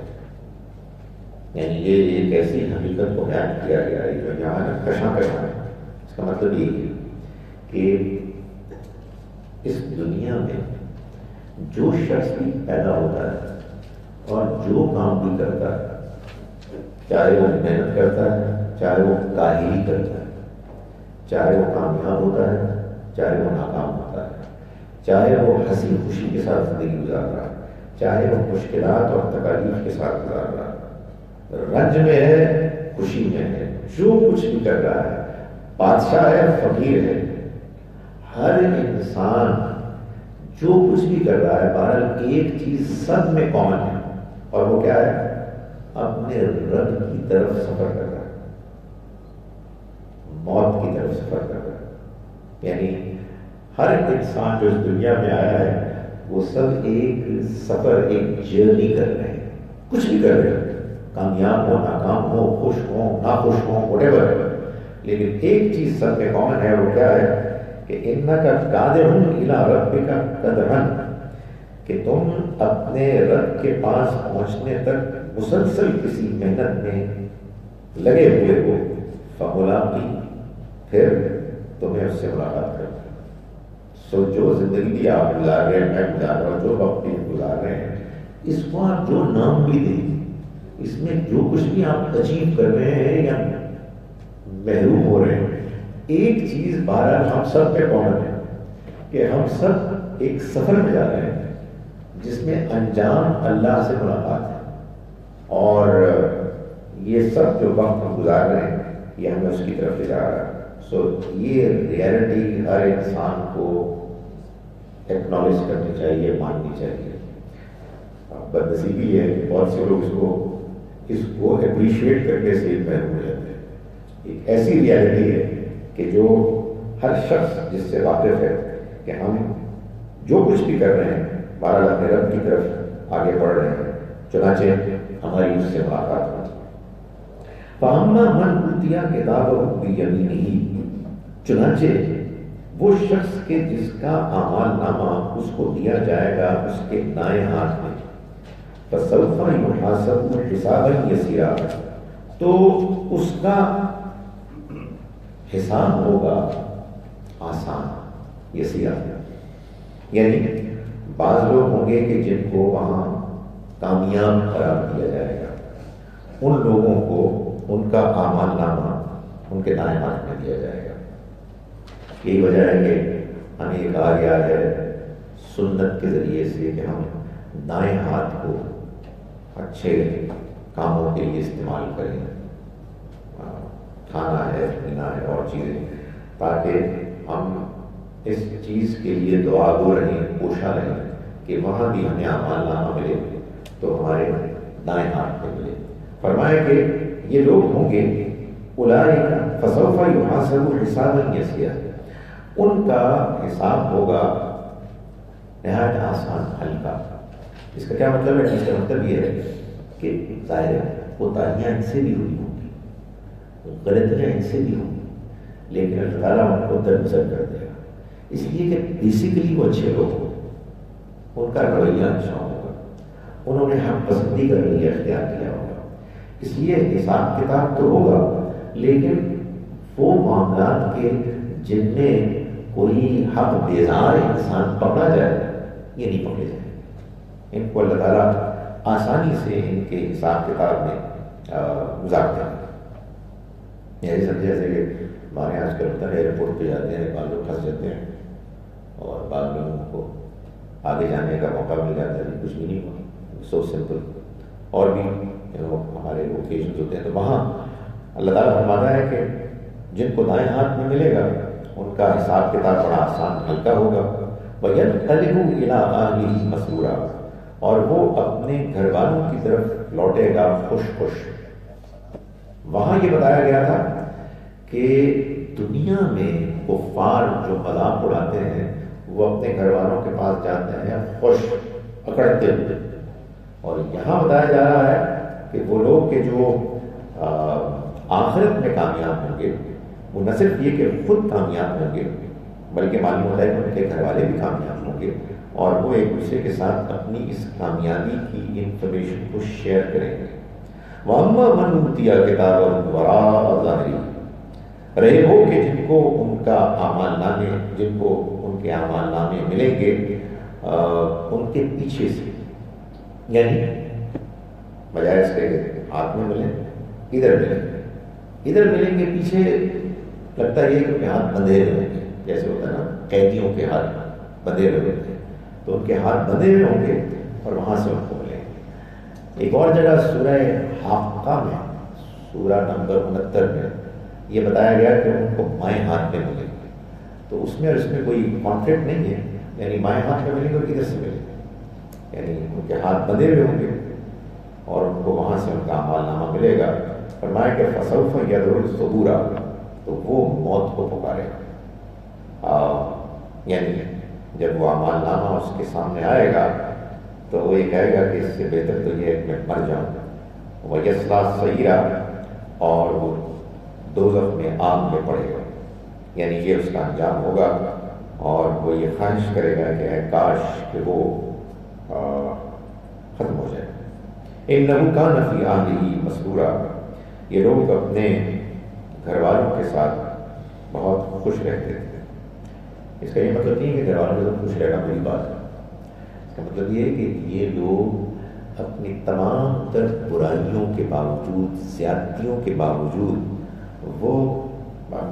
یعنی یہ ایک ایسی حقیقت کو بیان کیا گیا ہے جو یہاں کشاں کشاں ہے۔ اس کا مطلب یہ ہے کہ اس دنیا میں جو شخص بھی پیدا ہوتا ہے اور جو کام بھی کرتا ہے، چاہے وہ محنت کرتا ہے، چاہے وہ کاہلی کرتا ہے، چاہے وہ کامیاب ہوتا ہے، چاہے وہ ناکام ہوتا ہے، چاہے وہ ہنسی خوشی کے ساتھ زندگی گزار رہا ہے، چاہے وہ مشکلات اور تکالیف کے ساتھ گزار رہا ہے، رنج میں ہے، خوشی میں ہے، جو کچھ بھی کر رہا ہے، بادشاہ ہے، فقیر ہے، ہر انسان جو کچھ بھی کر رہا ہے، بہرحال ایک چیز سب میں کامن ہے، اور وہ کیا ہے؟ اپنے رب کی طرف سفر کر رہا ہے، موت کی طرف سفر کر رہا ہے۔ یعنی ہر انسان جو اس دنیا میں آیا ہے وہ سب ایک سفر، ایک جرنی کر رہے ہیں، کچھ بھی کر رہے ہیں، کامیاب ہو، ناکام ہو، خوش ہو، ناخوش ہو، whatever، لیکن ایک چیز سب میں کامن ہے، وہ کیا ہے کہ اِنَّكَ قَادِرٌ إِلَىٰ رَبِّكَ قَدْرًا، کہ تم اپنے رب کے پاس پہنچنے تک مسلسل کسی محنت میں لگے ہوئے ہو، فَمُلَاقِيهِ، پھر تمہیں اس سے ملاقات کرنا۔ سو جو زندگی بھی آپ گزار رہے ہیں، میں گزار رہا ہوں، جو وقت بھی گزار رہے ہیں، اس کو آپ جو نام بھی دیں، اس میں جو کچھ بھی آپ اچیو کر رہے ہیں یا محروم ہو رہے ہیں، ایک چیز بہرحال ہم سب پہ کامن ہے کہ ہم سب ایک سفر میں جا رہے ہیں جس میں انجام اللہ سے ملاقات ہے، اور یہ سب جو وقت ہم گزار رہے ہیں یہ ہمیں اس کی طرف لے جا رہا ہے۔ سو یہ ریئلٹی ہر انسان کو ایکنالج کرنی چاہیے، ماننی چاہیے۔ بدنصیبی ہے کہ بہت سے لوگ اس کو اپریشیٹ کرنے سے محروم ہو جاتے ہیں۔ ایک ایسی ریئلٹی ہے کہ جو ہر شخص جس سے واقف ہے کہ ہم جو کچھ بھی کر رہے ہیں بہرحال اپنے رب کی طرف آگے بڑھ رہے ہیں، چنانچہ ہماری اس سے ملاقات ہوئی۔ فَأَمَّا مَنْ أُوتِيَ كِتَابَهُ بِيَمِينِهِ، چنانچہ وہ شخص کے جس کا اعمال نامہ اس کو دیا جائے گا اس کے دائیں ہاتھ میں، فَسَوْفَ يُحَاسَبُ حِسَابًا يَسِيرًا، تو اس کا حساب ہوگا آسان، یسیرا، یعنی بعض لوگ ہوں گے کہ جن کو وہاں کامیاب قرار دیا جائے گا، ان لوگوں کو ان کا اعمال نامہ ان کے دائیں ہاتھ میں دیا جائے گا۔ یہی وجہ ہے کہ ہمیں یہ کہا گیا ہے سنت کے ذریعے سے کہ ہم دائیں ہاتھ کو اچھے کاموں کے لیے استعمال کریں، کھانا ہے، پینا ہے اور چیزیں، تاکہ ہم اس چیز کے لیے دعا گو رہیں، کوشاں رہیں کہ وہاں بھی ہمیں اعمال نامہ ملے تو ہمارے دائیں ہاتھ میں ملے۔ فرمایا کہ یہ لوگ ہوں گے اولئک فسوف یحاسبوا حسابا یسیرا، ان کا حساب ہوگا نہایت آسان، ہلکا۔ اس کا کیا مطلب ہے؟ اس کا مطلب یہ ہے کہ ظاہر کوتاہیاں ان سے بھی ہوئی ہوں گی، غلطیاں ان سے بھی ہوں گی، لیکن اللہ تعالیٰ ان کو درگزر کر دے گا، اس لیے کہ بیسیکلی وہ اچھے لوگ ہوں، ان کا رویہ اچھا ہوگا، انہوں نے حق پسندی کا رویہ اختیار کیا ہوگا، اس لیے حساب کتاب تو ہوگا، لیکن وہ معاملات کے جن میں کوئی حق بیزار انسان پکڑا جائے یہ نہیں پکڑے جائیں، ان کو اللہ تعالیٰ آسانی سے ان کے حساب کتاب میں گزارتے ہیں۔ یہی سمجھے جیسے کہ ہمارے آج کل ہوتا ہے ایئرپورٹ پہ جاتے ہیں، بعض لوگ پھنس جاتے ہیں اور بعض لوگوں کو آگے جانے کا موقع مل جاتا ہے، کچھ بھی نہیں ہوا، سو سمپل۔ اور بھی ہمارے اوکیشنز ہوتے ہیں تو وہاں اللہ تعالیٰ فرماتا ہے کہ جن کو دائیں ہاتھ میں ملے گا ان کا حساب کتاب بڑا آسان، ہلکا ہوگا، وَيَنْقَلِبُ إِلَىٰ أَهْلِهِ مَسْرُورًا، اور وہ اپنے گھر والوں کی طرف لوٹے گا خوش خوش۔ وہاں یہ بتایا گیا تھا کہ دنیا میں کفار جو مذاق اڑاتے ہیں وہ اپنے گھر والوں کے پاس جاتے ہیں خوش اکڑتے ہوئے، اور یہاں بتایا جا رہا ہے کہ وہ لوگ کہ جو آخرت میں کامیاب ہوں گے وہ نہ صرف یہ کہ خود کامیاب ہوں گے بلکہ معلوم ہوتا ہے کہ ان کے گھر والے بھی کامیاب ہوں گے، اور وہ ایک دوسرے کے ساتھ اپنی اس کامیابی کی انفارمیشن کو شیئر کریں گے۔ وَأَمَّا مَنْ أُوتِيَ كِتَابَهُ وَرَاءَ ظَهْرِهِ، رہے وہ کہ جن کو ان کا اعمال نامے، جن کو ان کے اعمال نامے ملیں گے ان کے پیچھے سے، یعنی بجائے اس کے ہاتھ میں ملیں ادھر ملیں گے، پیچھے لگتا یہ کہ ہاتھ بندھے ہوئے ہوں گے، جیسے ہوتا ہے نا قیدیوں کے ہاتھ بندھے ہوئے ہوتے ہیں، تو ان کے ہاتھ بندھے ہوئے ہوں گے اور وہاں سے ان کو ملیں گے۔ ایک اور جگہ سورہ حاقہ میں، سورہ نمبر 69 میں یہ بتایا گیا کہ ان کو بائیں ہاتھ میں ملیں گے، تو اس میں کوئی کانفلکٹ نہیں ہے، یعنی بائیں ہاتھ میں ملیں گے اور کدھر سے ملیں گے، یعنی ان کے ہاتھ بندھے ہوئے ہوں گے اور ان کو وہاں سے ان کا اعمال نامہ ملے گا۔ فرمایا کہ فسوف یدعو ثبورا، تو وہ موت کو پکارے گا، یعنی جب وہ اعمال نامہ اس کے سامنے آئے گا تو وہ یہ کہے گا کہ اس سے بہتر تو یہ ہے کہ میں مر جاؤں، ویصلیٰ سعیرا، اور وہ دوزخ میں آگ میں پڑے گا، یعنی یہ اس کا انجام ہوگا، اور وہ یہ خواہش کرے گا کہ اے کاش کہ وہ ختم ہو جائے۔ اِنَّهُ كَانَ فِي أَهْلِهِ مَسْرُورًا، یہ لوگ اپنے گھر والوں کے ساتھ بہت خوش رہتے تھے۔ اس کا یہ مطلب نہیں ہے کہ گھر والوں کے ساتھ خوش رہنا بری بات ہے، اس کا مطلب یہ ہے کہ یہ لوگ اپنی تمام تر برائیوں کے باوجود، زیادتیوں کے باوجود وہ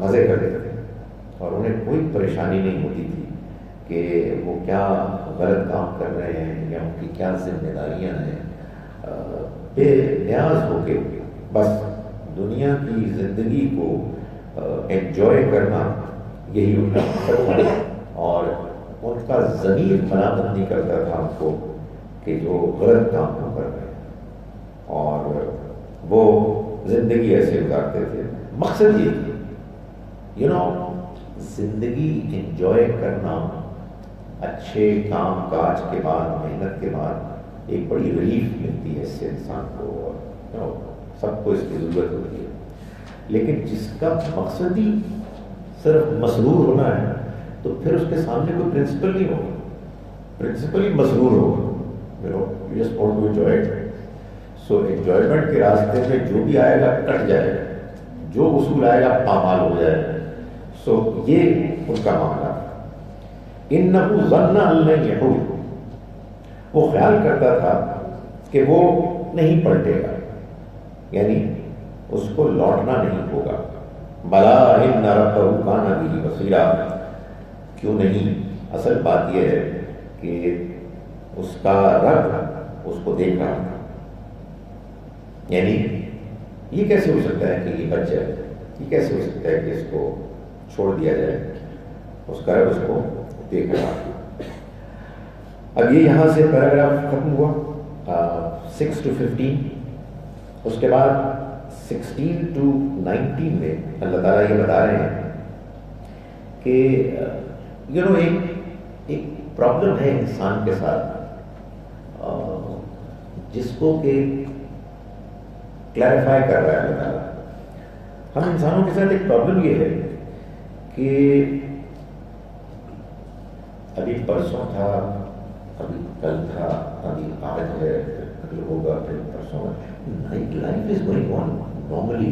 مزے کرتے تھے، اور انہیں کوئی پریشانی نہیں ہوتی تھی کہ وہ کیا غلط کام کر رہے ہیں یا ان کی کیا ذمہ داریاں ہیں۔ بے نیاز ہو کے بس دنیا کی زندگی کو انجوائے کرنا، یہی ان کا مقصد تھا، اور ان کا ضمیر ملامت نہیں کرتا تھا ان کو کہ جو غلط کام کو کر رہے ہیں، اور وہ زندگی ایسے گزارتے تھے۔ مقصد یہ تھا، زندگی انجوائے کرنا، اچھے کام کاج کے بعد، محنت کے بعد ایک بڑی ریلیف ملتی ہے اس سے انسان کو، اور سب کو اس کی ضرورت ہوتی ہے، لیکن جس کا مقصد ہی صرف مسرور ہونا ہے تو پھر اس کے سامنے کوئی پرنسپل نہیں ہوگا، پرنسپل ہی مسرور ہوگا، you just want to enjoy it. So enjoyment کے راستے میں جو بھی آئے گا کٹ جائے گا، جو اصول آئے گا پامال ہو جائے گا۔ سو یہ ان کا معاملہ تھا۔ اِنَّهُ ظَنَّ أَن لَّن يَحُورَ، وہ خیال کرتا تھا کہ وہ نہیں پلٹے گا، یعنی اس کو لوٹنا نہیں ہوگا۔ بَلَىٰ إِنَّ رَبَّهُ كَانَ بِهِ بَصِيرًا، کیوں نہیں، اصل بات یہ ہے کہ اس کا رب اس کو دیکھ رہا تھا، یعنی یہ کیسے ہو سکتا ہے کہ یہ بچ جائے، یہ کیسے ہو سکتا ہے کہ اس کو چھوڑ دیا جائے، اس کا رب اس کو دیکھ رہا تھا۔ اب یہ یہاں سے پیراگراف ختم ہوا 6 to 15، اس کے بعد 16 to 19 میں اللہ تعالیٰ یہ بتا رہے ہیں کہ ایک پرابلم ہے انسان کے ساتھ، جس کو کہ کلیریفائی کر رہا ہے اللہ تعالیٰ۔ ہم انسانوں کے ساتھ ایک پرابلم یہ ہے کہ ابھی پرسوں تھا، ابھی کل تھا، ابھی آج ہے، کل ہوگا، پھر پرسوں ہے، life is going on normally,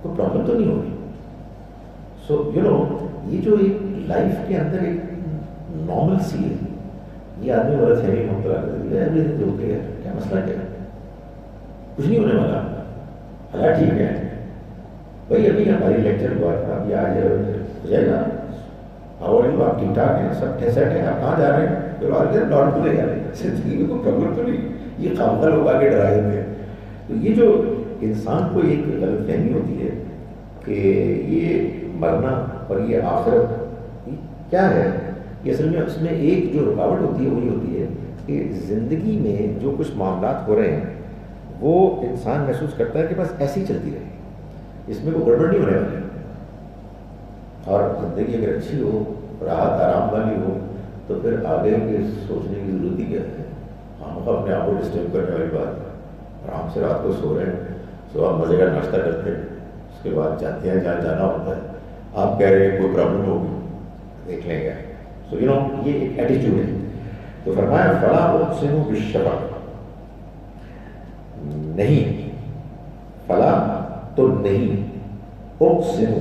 کوئی پرابلم تو نہیں ہوگی۔ سو یہ جو ایک لائف کے اندر ایک نارمل سی ہے، یہ آدمی بڑا فہمی مبتلا کر دیا، کیا مسئلہ کیا ہے، کچھ نہیں ہونے والا، اللہ ٹھیک ہے بھائی، ابھی ہماری لیکچر ہوا تھا، ابھی آج ہو جائے گا، آپ ٹھیک ٹھاک ہیں، سب سیٹ ہیں، آپ کہاں جا رہے ہیں، پھر لوٹ پورے جا رہے ہیں، زندگی میں کوئی پرابلم تو نہیں، یہ خامخواہ لوگ آگے ڈرا دیتے ہیں۔ تو یہ جو انسان کو ایک غلط فہمی ہوتی ہے کہ یہ مرنا اور یہ آخرت کیا ہے، یہ اصل میں اس میں ایک جو رکاوٹ ہوتی ہے وہی ہوتی ہے کہ زندگی میں جو کچھ معاملات ہو رہے ہیں وہ انسان محسوس کرتا ہے کہ بس ایسی ہی چلتی رہے، اس میں کوئی گڑبڑ نہیں ہونے والی، اور زندگی اگر اچھی ہو، راحت آرام والی ہو، تو پھر آگے کے سوچنے کی ضرورت ہی کیا ہے، ہم اپنے آپ کو ڈسٹرب کرنے والی بات ہے، آرام سے رات کو سو رہے ہیں، صبح مزے کا ناشتہ کرتے ہیں، اس کے بعد جاتے ہیں جہاں جانا ہوتا ہے، آپ کہہ رہے ہیں کوئی پرابلم ہوگی، دیکھ لیں گے۔ سو یہ ایک ایٹیٹیوڈ ہے۔ تو فرمایا فلا اقسم بالشفق، نہیں، فلا تو نہیں، اقسم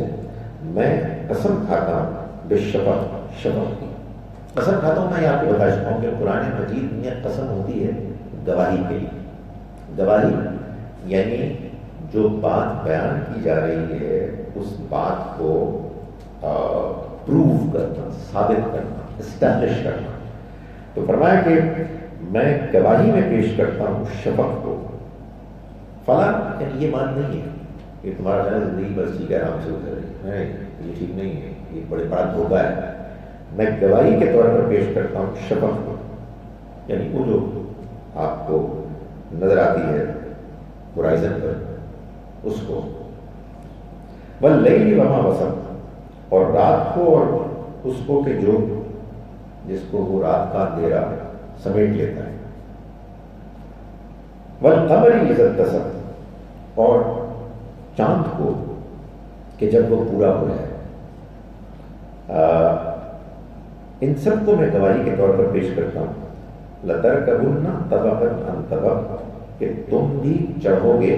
میں قسم کھاتا ہوں، بالشفق، شفق کی، قسم کھاتا ہوں، میں یہ آپ کو بتا چکا ہوں کہ قرآن مجید میں قسم ہوتی ہے گواہی کے لیے. گواہی یعنی جو بات بیان کی جا رہی ہے اس بات کو پروو کرنا، ثابت کرنا، اسٹیبلش کرنا. تو فرمایا کہ میں گواہی میں پیش کرتا ہوں شفق کو. فلاں یعنی یہ مان نہیں ہے کہ تمہارا خیال زندگی بس ٹھیک ہے آرام سے گزر رہی ہے، یہ ٹھیک نہیں ہے، یہ بڑا دھوکہ ہے. میں گواہی کے طور پر پیش کرتا ہوں شفق کو، یعنی وہ جو آپ کو نظر آتی ہے ہورائزن پر اس کو. واللیل وما وسق، اور رات کو اور اس کو کہ جو جس کو وہ رات کا اندھیرا سمیٹ لیتا ہے. والقمر اذا اتسق، اور چاند کو کہ جب وہ پورا ہو جائے. ان سب کو میں گواہی کے طور پر پیش کرتا ہوں. لترکبن طبقا عن طبق، کہ تم بھی چڑھو گے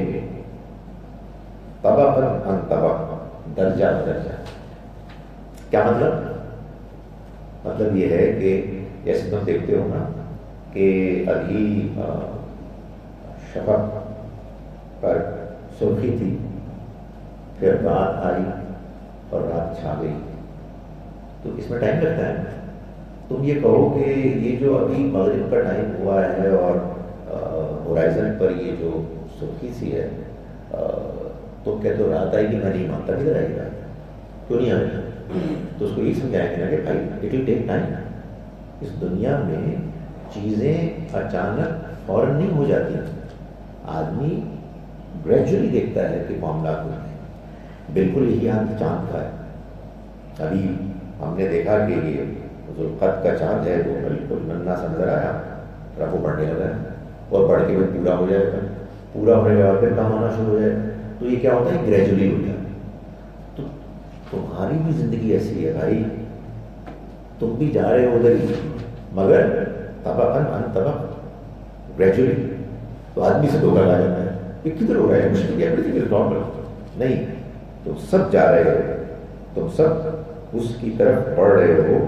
طبقا عن طبق، درجہ بدرجہ. کیا مطلب؟ مطلب یہ ہے کہ جیسے تم دیکھتے ہو نا کہ ابھی شفق پر سرخی تھی، پھر رات آئی اور رات چھا گئی، تو اس میں ٹائم لگتا ہے. تم یہ کہو کہ یہ جو ابھی مغرب کا ٹائم ہوا ہے اور ہورائزن پر یہ جو سرخی سی ہے، تو کہتے ہو رات آئے گی، میں نہیں مانتا. کدھر آئے گی رات؟ کیوں نہیں آئے گی؟ تو اس کو یہ سمجھائیں گے نا کہ بھائی اٹ ول ٹیک ٹائم. اس دنیا میں چیزیں اچانک فوراً نہیں ہو جاتی. آدمی گریجولی دیکھتا ہے کہ معاملات ہوتے ہیں. بالکل یہی حال چاند کا ہے. ابھی ہم نے دیکھا کہ یہ ذوالقعدہ کا چاند ہے وہ بالکل ننھا سا نظر آیا، رفو بڑھنے لگا ہے اور بڑھ کے پھر پورا ہو جائے گا، پورا ہونے کے بعد پھر کم ہونا شروع ہو جائے. تو یہ کیا ہوتا ہے؟ گریجولی ہوتا ہے. تو تمہاری بھی زندگی ایسی ہے بھائی، تم بھی جا رہے ہو ادھر ہی، مگر طبقاً عن طبق، گریجولی. تو آدمی سے دھوکہ کھا جاتا ہے کہ کدھر ہو رہا ہے، مشکل کیا نارمل. نہیں، تم سب جا رہے ہو، تم سب اس کی طرف بڑھ رہے ہو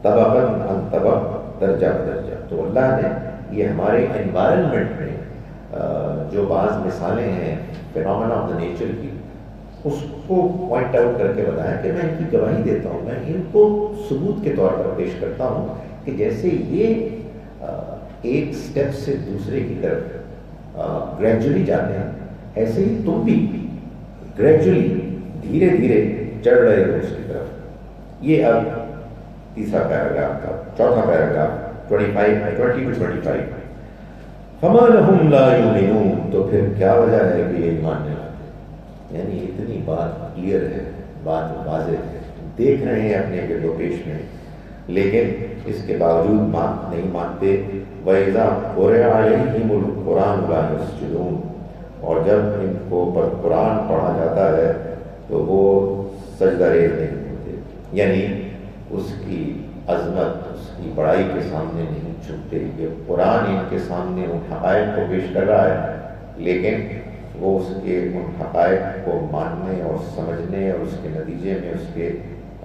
طبقاً عن طبق، درجہ بدرجہ. تو اللہ نے یہ ہمارے انوائرمنٹ میں جو بعض مثالیں ہیں فینومینا آف دا نیچر کی، اس کو پوائنٹ آؤٹ کر کے بتایا کہ میں ان کی گواہی دیتا ہوں، میں ان کو ثبوت کے طور پر پیش کرتا ہوں کہ جیسے یہ ایک سٹیپ سے دوسرے کی طرف گریجولی جاتے ہیں، ایسے ہی تم بھی گریجولی دھیرے دھیرے چڑھ رہے ہو اس کی طرف. یہ اب تیسرا پیراگراف تھا. چوتھا پیراگراف 20 to 25. فما لهم لا یؤمنون، تو پھر کیا وجہ ہے کہ یہ ایمان نہیں لاتے. یعنی اتنی بات کلیئر ہے، بات واضح ہے، دیکھ رہے ہیں اپنے گرد و پیش میں، لیکن اس کے باوجود نہیں مانتے. وَإِذَا قُرِئَ عَلَيْهِمُ الْقُرْآنُ لَا يَسْجُدُونَ، اور جب ان کو پر قرآن پڑھا جاتا ہے تو وہ سجدہ ریز نہیں ہوتے. یعنی اس کی عظمت، اس کی بڑائی کے سامنے نہیں جھکتے. یہ قرآن ان کے سامنے ان حقائق کو پیش کر رہا ہے، لیکن وہ اس کے ان حقائق کو ماننے اور سمجھنے اور اس کے نتیجے میں اس کے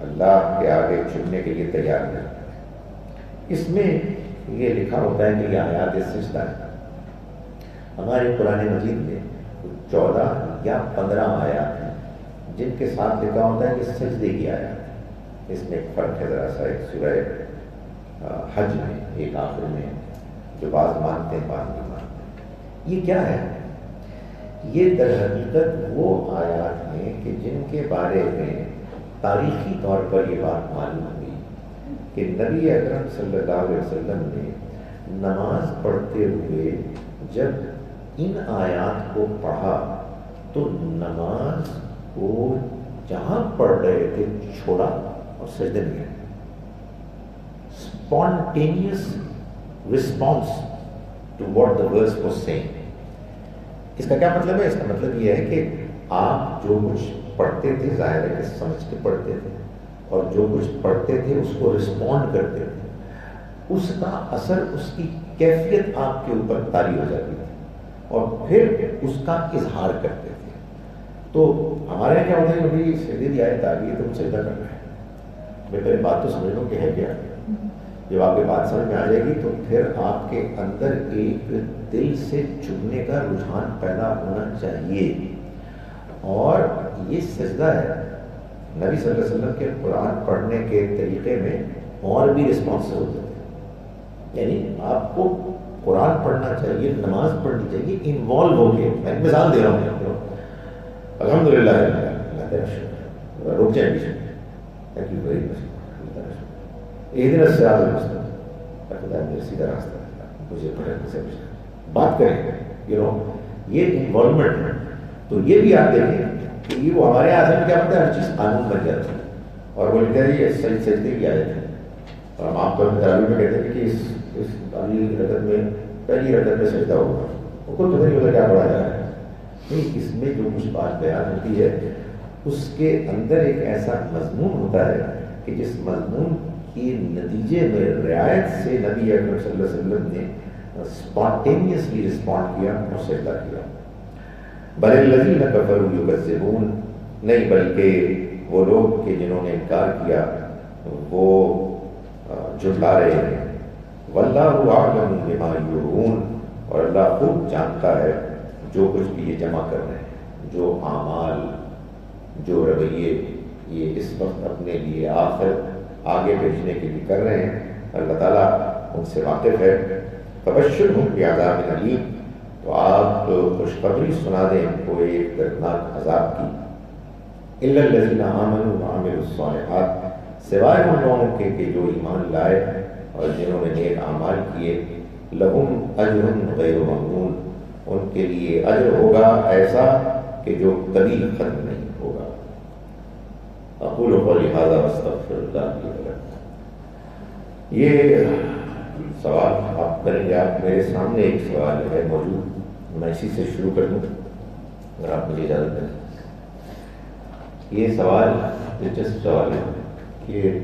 اللہ کے آگے جھکنے کے لیے تیار نہیں. اس میں یہ لکھا ہوتا ہے کہ یہ آیات سجدہ ہے. ہمارے قرآن مجید میں 14 یا 15 آیات ہیں جن کے ساتھ لکھا ہوتا ہے کہ سجدے کی آیات ہے. اس میں ایک فرق ہے ذرا سا. ایک سورہ حج میں، ایک آخر میں، جو بعض مانتے ہیں بعض نہیں مانتے. یہ کیا ہے؟ یہ در حقیقت وہ آیات ہیں کہ جن کے بارے میں تاریخی طور پر یہ بات معلوم ہوئی کہ نبی اکرم صلی اللہ علیہ وسلم نے نماز پڑھتے ہوئے جب ان آیات کو پڑھا تو نماز کو جہاں پڑھ رہے تھے چھوڑا اور سجدے میں گئے. Spontaneous response to what the verse was seeing. اس کا کیا مطلب ہے؟ اس کا مطلب یہ ہے کہ آپ جو کچھ پڑھتے تھے ظاہر ہے کہ سمجھ کے پڑھتے تھے، اور جو کچھ پڑھتے تھے اس کو رسپونڈ کرتے تھے. اس کا اثر، اس کی کیفیت آپ کے اوپر طاری ہو جاتی تھی اور پھر اس کا اظہار کرتے تھے. تو ہمارے یہاں کیا ہوتا ہے کہ سجدے دی آیت آ گئی تو ہم سجدہ کر رہے ہیں. میں پہلے بات تو سمجھ لوں کہ ہے کیا. جب آپ کے بات سمجھ میں آ جائے گی تو پھر آپ کے اندر ایک دل سے چننے کا رجحان پیدا ہونا چاہیے. اور یہ سجدہ ہے. نبی صلی اللہ علیہ وسلم کے قرآن پڑھنے کے طریقے میں اور بھی رسپانسز ہوتے تھے. یعنی آپ کو قرآن پڑھنا چاہیے, نماز پڑھنی چاہیے انوالو ہو کے. میں ایک مثال دے رہا ہوں. الحمد للہ رک جائیں گے. Thank you very much. ایک دن الصراط المستقیم, خدا میرا سیدھا راستہ ہے, مجھے پڑھنے سے بات کریں یہ انوالومنٹ ہے. تو یہ بھی آپ دیکھیں کہ یہ وہ ہمارے اعظم میں کیا بنتا ہے, ہر چیز قانون بن جاتی ہے. اور وہ لکھتے ہیں یہ سجدے کی آیت ہے. اور ہم عام طور پر تراویح میں کہتے ہیں کہ اس اگلی رکعت میں پہلی رکعت میں سجدہ ہوگا. وہ خود پتہ نہیں ہوتا کیا پڑھا جا رہا ہے. نہیں, اس میں جو کچھ بات بیان ہوتی ہے اس کے اندر ایک ایسا مضمون ہوتا ہے کہ جس مضمون کے نتیجے میں رعایت سے نبی اکرم صلی اللہ علیہ وسلم نے اسپانٹینیسلی رسپونڈ کیا اور سجدہ کیا. بل الذین کفروا یکذبون, نہیں بلکہ وہ لوگ کہ جنہوں نے انکار کیا وہ جھٹلا رہے ہیں. واللہ اعلم بما یوعون, اور اللہ خوب جانتا ہے جو کچھ بھی یہ جمع کر رہے ہیں, جو اعمال, جو رویے یہ اس وقت اپنے لیے آگے بھیجنے کے لیے کر رہے ہیں. اللہ تعالیٰ ان سے واقف ہے. فبشرہم بعذاب علیم, تو آپ خوشخبری سنا دیں ان کو ایک دردناک عذاب کی. الا الذین آمنوا وعملوا الصالحات, سوائے ان لوگوں کے کہ جو ایمان لائے اور جنہوں نے نیک اعمال کیے. لہم اجر غیر ممنون, ان کے لیے اجر ہوگا ایسا کہ جو کبھی ختم نہیں ہوگا. اقول قولی ھذا واستغفر اللہ لی ولکم. یہ سوال آپ کریں گے. آپ میرے سامنے ایک سوال ہے موجود, میں اسی سے شروع کر دوں اگر آپ مجھے اجازت دیں. یہ سوال دلچسپ سوال ہے کہ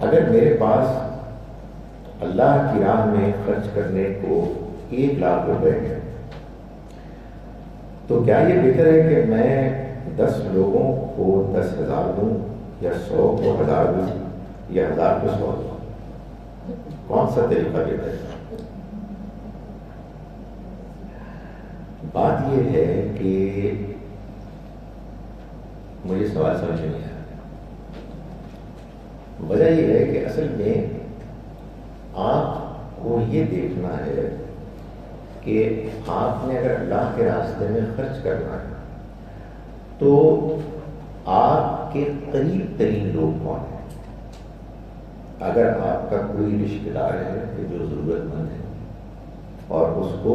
اگر میرے پاس اللہ کی راہ میں خرچ کرنے کو 1 لاکھ روپے ہیں تو کیا یہ بہتر ہے کہ میں 10 لوگوں کو 10,000 دوں, یا 100 کو 1000 دوں, یا 1000 کو 100 دوں؟ کون سا طریقہ بہتر ہے؟ بات یہ ہے کہ مجھے سوال سمجھ نہیں آیا. وجہ یہ ہے کہ اصل میں آپ کو یہ دیکھنا ہے کہ آپ نے اگر اللہ کے راستے میں خرچ کرنا ہے تو آپ کے قریب ترین لوگ کون ہیں. اگر آپ کا کوئی رشتہ دار ہے کہ جو ضرورت مند ہے اور اس کو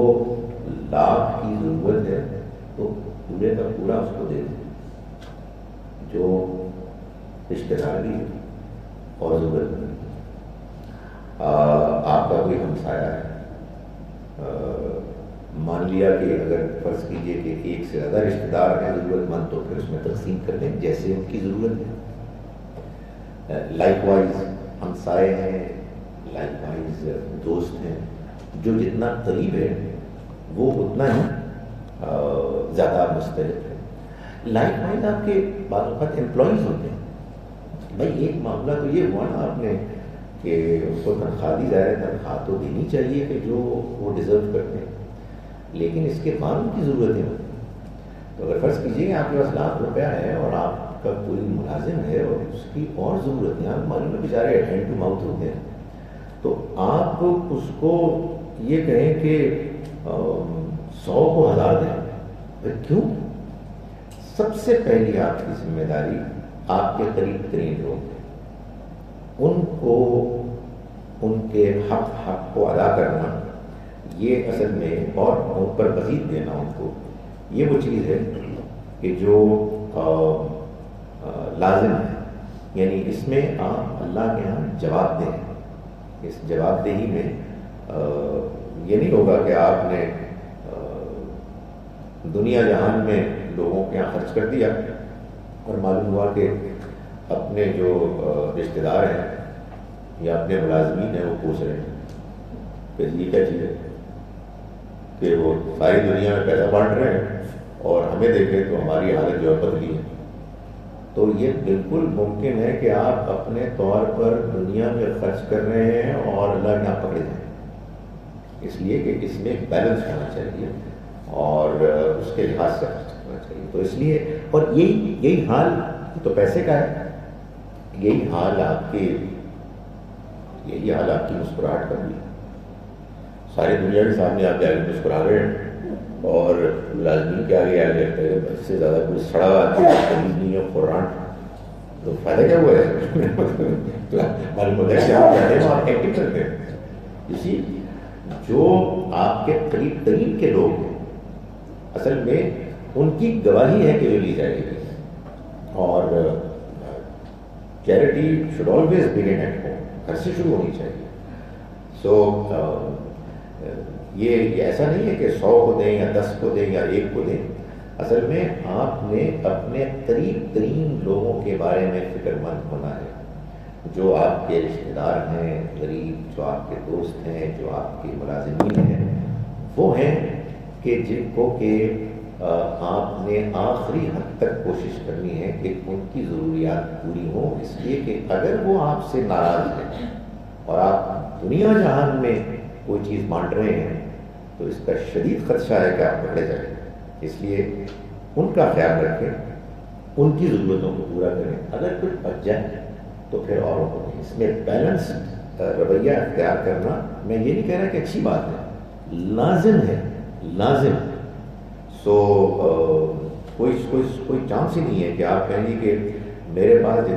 1 لاکھ کی ضرورت ہے تو پورے کا پورا اس کو دے دیں. جو رشتہ دار بھی ہے اور ضرورت مند ہے. آپ کا کوئی ہمسایہ ہے, مان لیا کہ اگر فرض کیجئے کہ 1 سے زیادہ رشتہ دار ہیں ضرورت مند تو پھر اس میں تقسیم کر دیں جیسے ان کی ضرورت ہے. لائک وائز ہمسائے ہیں, لائک وائز دوست ہیں, جو جتنا قریب ہے وہ اتنا ہی زیادہ مستحق ہے. لائک وائز آپ کے بعض اوقات امپلائیز ہوتے ہیں. بھائی ایک معاملہ تو یہ ہوا نا آپ نے کہ اس کو تنخواہ دی جائے, تنخواہ تو دینی چاہیے کہ جو وہ ڈیزرو کرتے ہیں, لیکن اس کے بعد ان کی ضرورتیں ہوتی ہیں. تو اگر فرض کیجیے کہ آپ کے پاس 1 لاکھ روپیہ ہے اور آپ کا کوئی ملازم ہے اور اس کی اور ضرورتیں, آپ معلوم ہے بیچارے ہینڈ ٹو ماؤتھ ہوتے ہیں, تو آپ اس کو یہ کہیں کہ 100 کو 1000 دیں. کیوں؟ سب سے پہلی آپ کی ذمہ داری آپ کے قریب ترین لوگ ہیں, ان کو ان کے حق کو ادا کرنا, یہ اصل میں, اور ان پر مزید دینا ان کو, یہ وہ چیز ہے کہ جو لازم ہے. یعنی اس میں آپ اللہ کے ہاں جواب دیں. اس جواب دہی میں یہ نہیں ہوگا کہ آپ نے دنیا جہان میں لوگوں کے یہاں خرچ کر دیا اور معلوم ہوا کہ اپنے جو رشتہ دار ہیں یا اپنے ملازمین ہیں وہ پوچھ رہے ہیں کہ یہ کیا چیز ہے کہ وہ ساری دنیا میں پیسہ بانٹ رہے ہیں اور ہمیں دیکھیں تو ہماری حالت جو ہے بدلی ہے. تو یہ بالکل ممکن ہے کہ آپ اپنے طور پر دنیا میں خرچ کر رہے ہیں اور اللہ نہ پکڑے جائیں، اس لیے کہ اس میں ایک بیلنس ہونا چاہیے اور اس کے لحاظ سے خرچ کرنا چاہیے. تو اس لیے اور یہی حال تو پیسے کا ہے، یہی حال آپ کی مسکراہٹ کا بھی ہے. ساری دنیا کے سامنے آپ آگے مسکرا رہے ہیں اور ملازمین کے آگے اس سے زیادہ کوئی سڑا ہوا تمیز نہیں ہے قرآن، تو فائدہ کیا ہوا ہے؟ تو ہماری مدد سے آپ جاتے ہیں اور ایکٹنگ کرتے ہیں. اسی جو آپ کے قریب ترین کے لوگ ہیں اصل میں ان کی گواہی ہے کہ جو لی جائے گی. اور charity should always begin at home, گھر سے شروع ہونی چاہیے. سو یہ ایسا نہیں ہے کہ 100 کو دیں یا 10 کو دیں یا 1 کو دیں. اصل میں آپ نے اپنے قریب ترین لوگوں کے بارے میں فکر مند ہونا ہے، جو آپ کے رشتے دار ہیں غریب، جو آپ کے دوست ہیں، جو آپ کے ملازمین ہیں، وہ ہیں کہ جن کو کہ آپ نے آخری حد تک کوشش کرنی ہے کہ ان کی ضروریات پوری ہوں. اس لیے کہ اگر وہ آپ سے ناراض ہیں اور آپ دنیا جہان میں کوئی چیز بانٹ رہے ہیں تو اس کا شدید خدشہ ہے کہ آپ پکڑے جائیں. اس لیے ان کا خیال رکھیں، ان کی ضرورتوں کو پورا کریں. اگر کچھ بچ جائے تو پھر اوروں کو نہیں. اس میں بیلنس رویہ اختیار کرنا، میں یہ نہیں کہہ رہا کہ اچھی بات ہے، لازم ہے، لازم. سو کوئی چانس ہی نہیں ہے کہ آپ کہیں گے کہ میرے پاس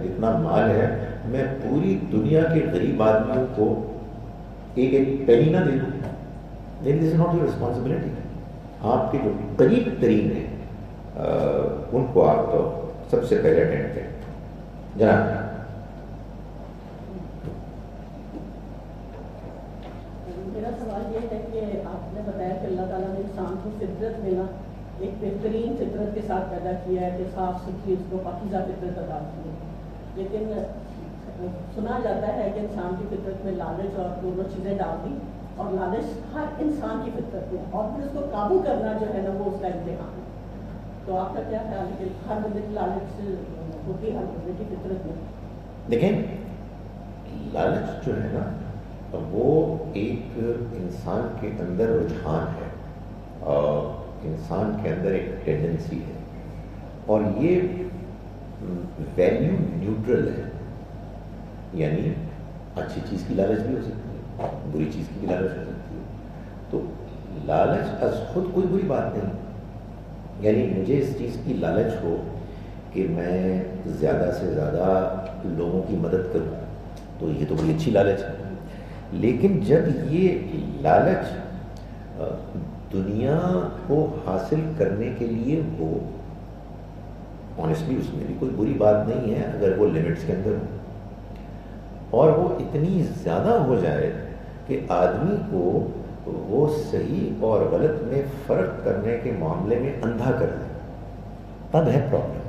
جتنا مال ہے میں پوری دنیا کے غریب آدمیوں کو ایک پینی نہ دے دوں. دس از ناٹ یور رسپانسبلٹی. آپ کے جو قریب ترین ہیں ان کو آپ تو سب سے پہلے اٹینڈ کریں. جناب میرا سوال یہ ہے کہ آپ نے بتایا کہ اللہ تعالیٰ نے انسان کو فطرت میں نا ایک بہترین فطرت کے ساتھ پیدا کیا ہے کہ صاف ستھری اس کو پاکیزہ فطرت عطا کی ہے. لیکن سنا جاتا ہے کہ انسان کی فطرت میں لالچ اور دونوں چیزیں ڈال دی، اور لالچ ہر انسان کی فطرت میں، اور پھر اس کو قابو کرنا جو ہے نا وہ اس کا امتحان ہے. تو آپ کا کیا خیال ہے کہ ہر بندے کی لالچ ہوتی ہے ہر بندے کی فطرت میں؟ دیکھیں، لالچ جو ہے نا وہ ایک انسان کے اندر رجحان ہے اور انسان کے اندر ایک ٹینڈنسی ہے، اور یہ ویلیو نیوٹرل ہے. یعنی اچھی چیز کی لالچ بھی ہو سکتی ہے، بری چیز کی بھی لالچ ہو سکتی ہے. تو لالچ از خود کوئی بری بات نہیں. یعنی مجھے اس چیز کی لالچ ہو کہ میں زیادہ سے زیادہ لوگوں کی مدد کروں تو یہ تو بڑی اچھی لالچ ہے. لیکن جب یہ لالچ دنیا کو حاصل کرنے کے لیے ہو، آنیسٹلی اس میں بھی کوئی بری بات نہیں ہے اگر وہ لمٹس کے اندر ہو، اور وہ اتنی زیادہ ہو جائے کہ آدمی کو وہ صحیح اور غلط میں فرق کرنے کے معاملے میں اندھا کر دے، تب ہے پرابلم.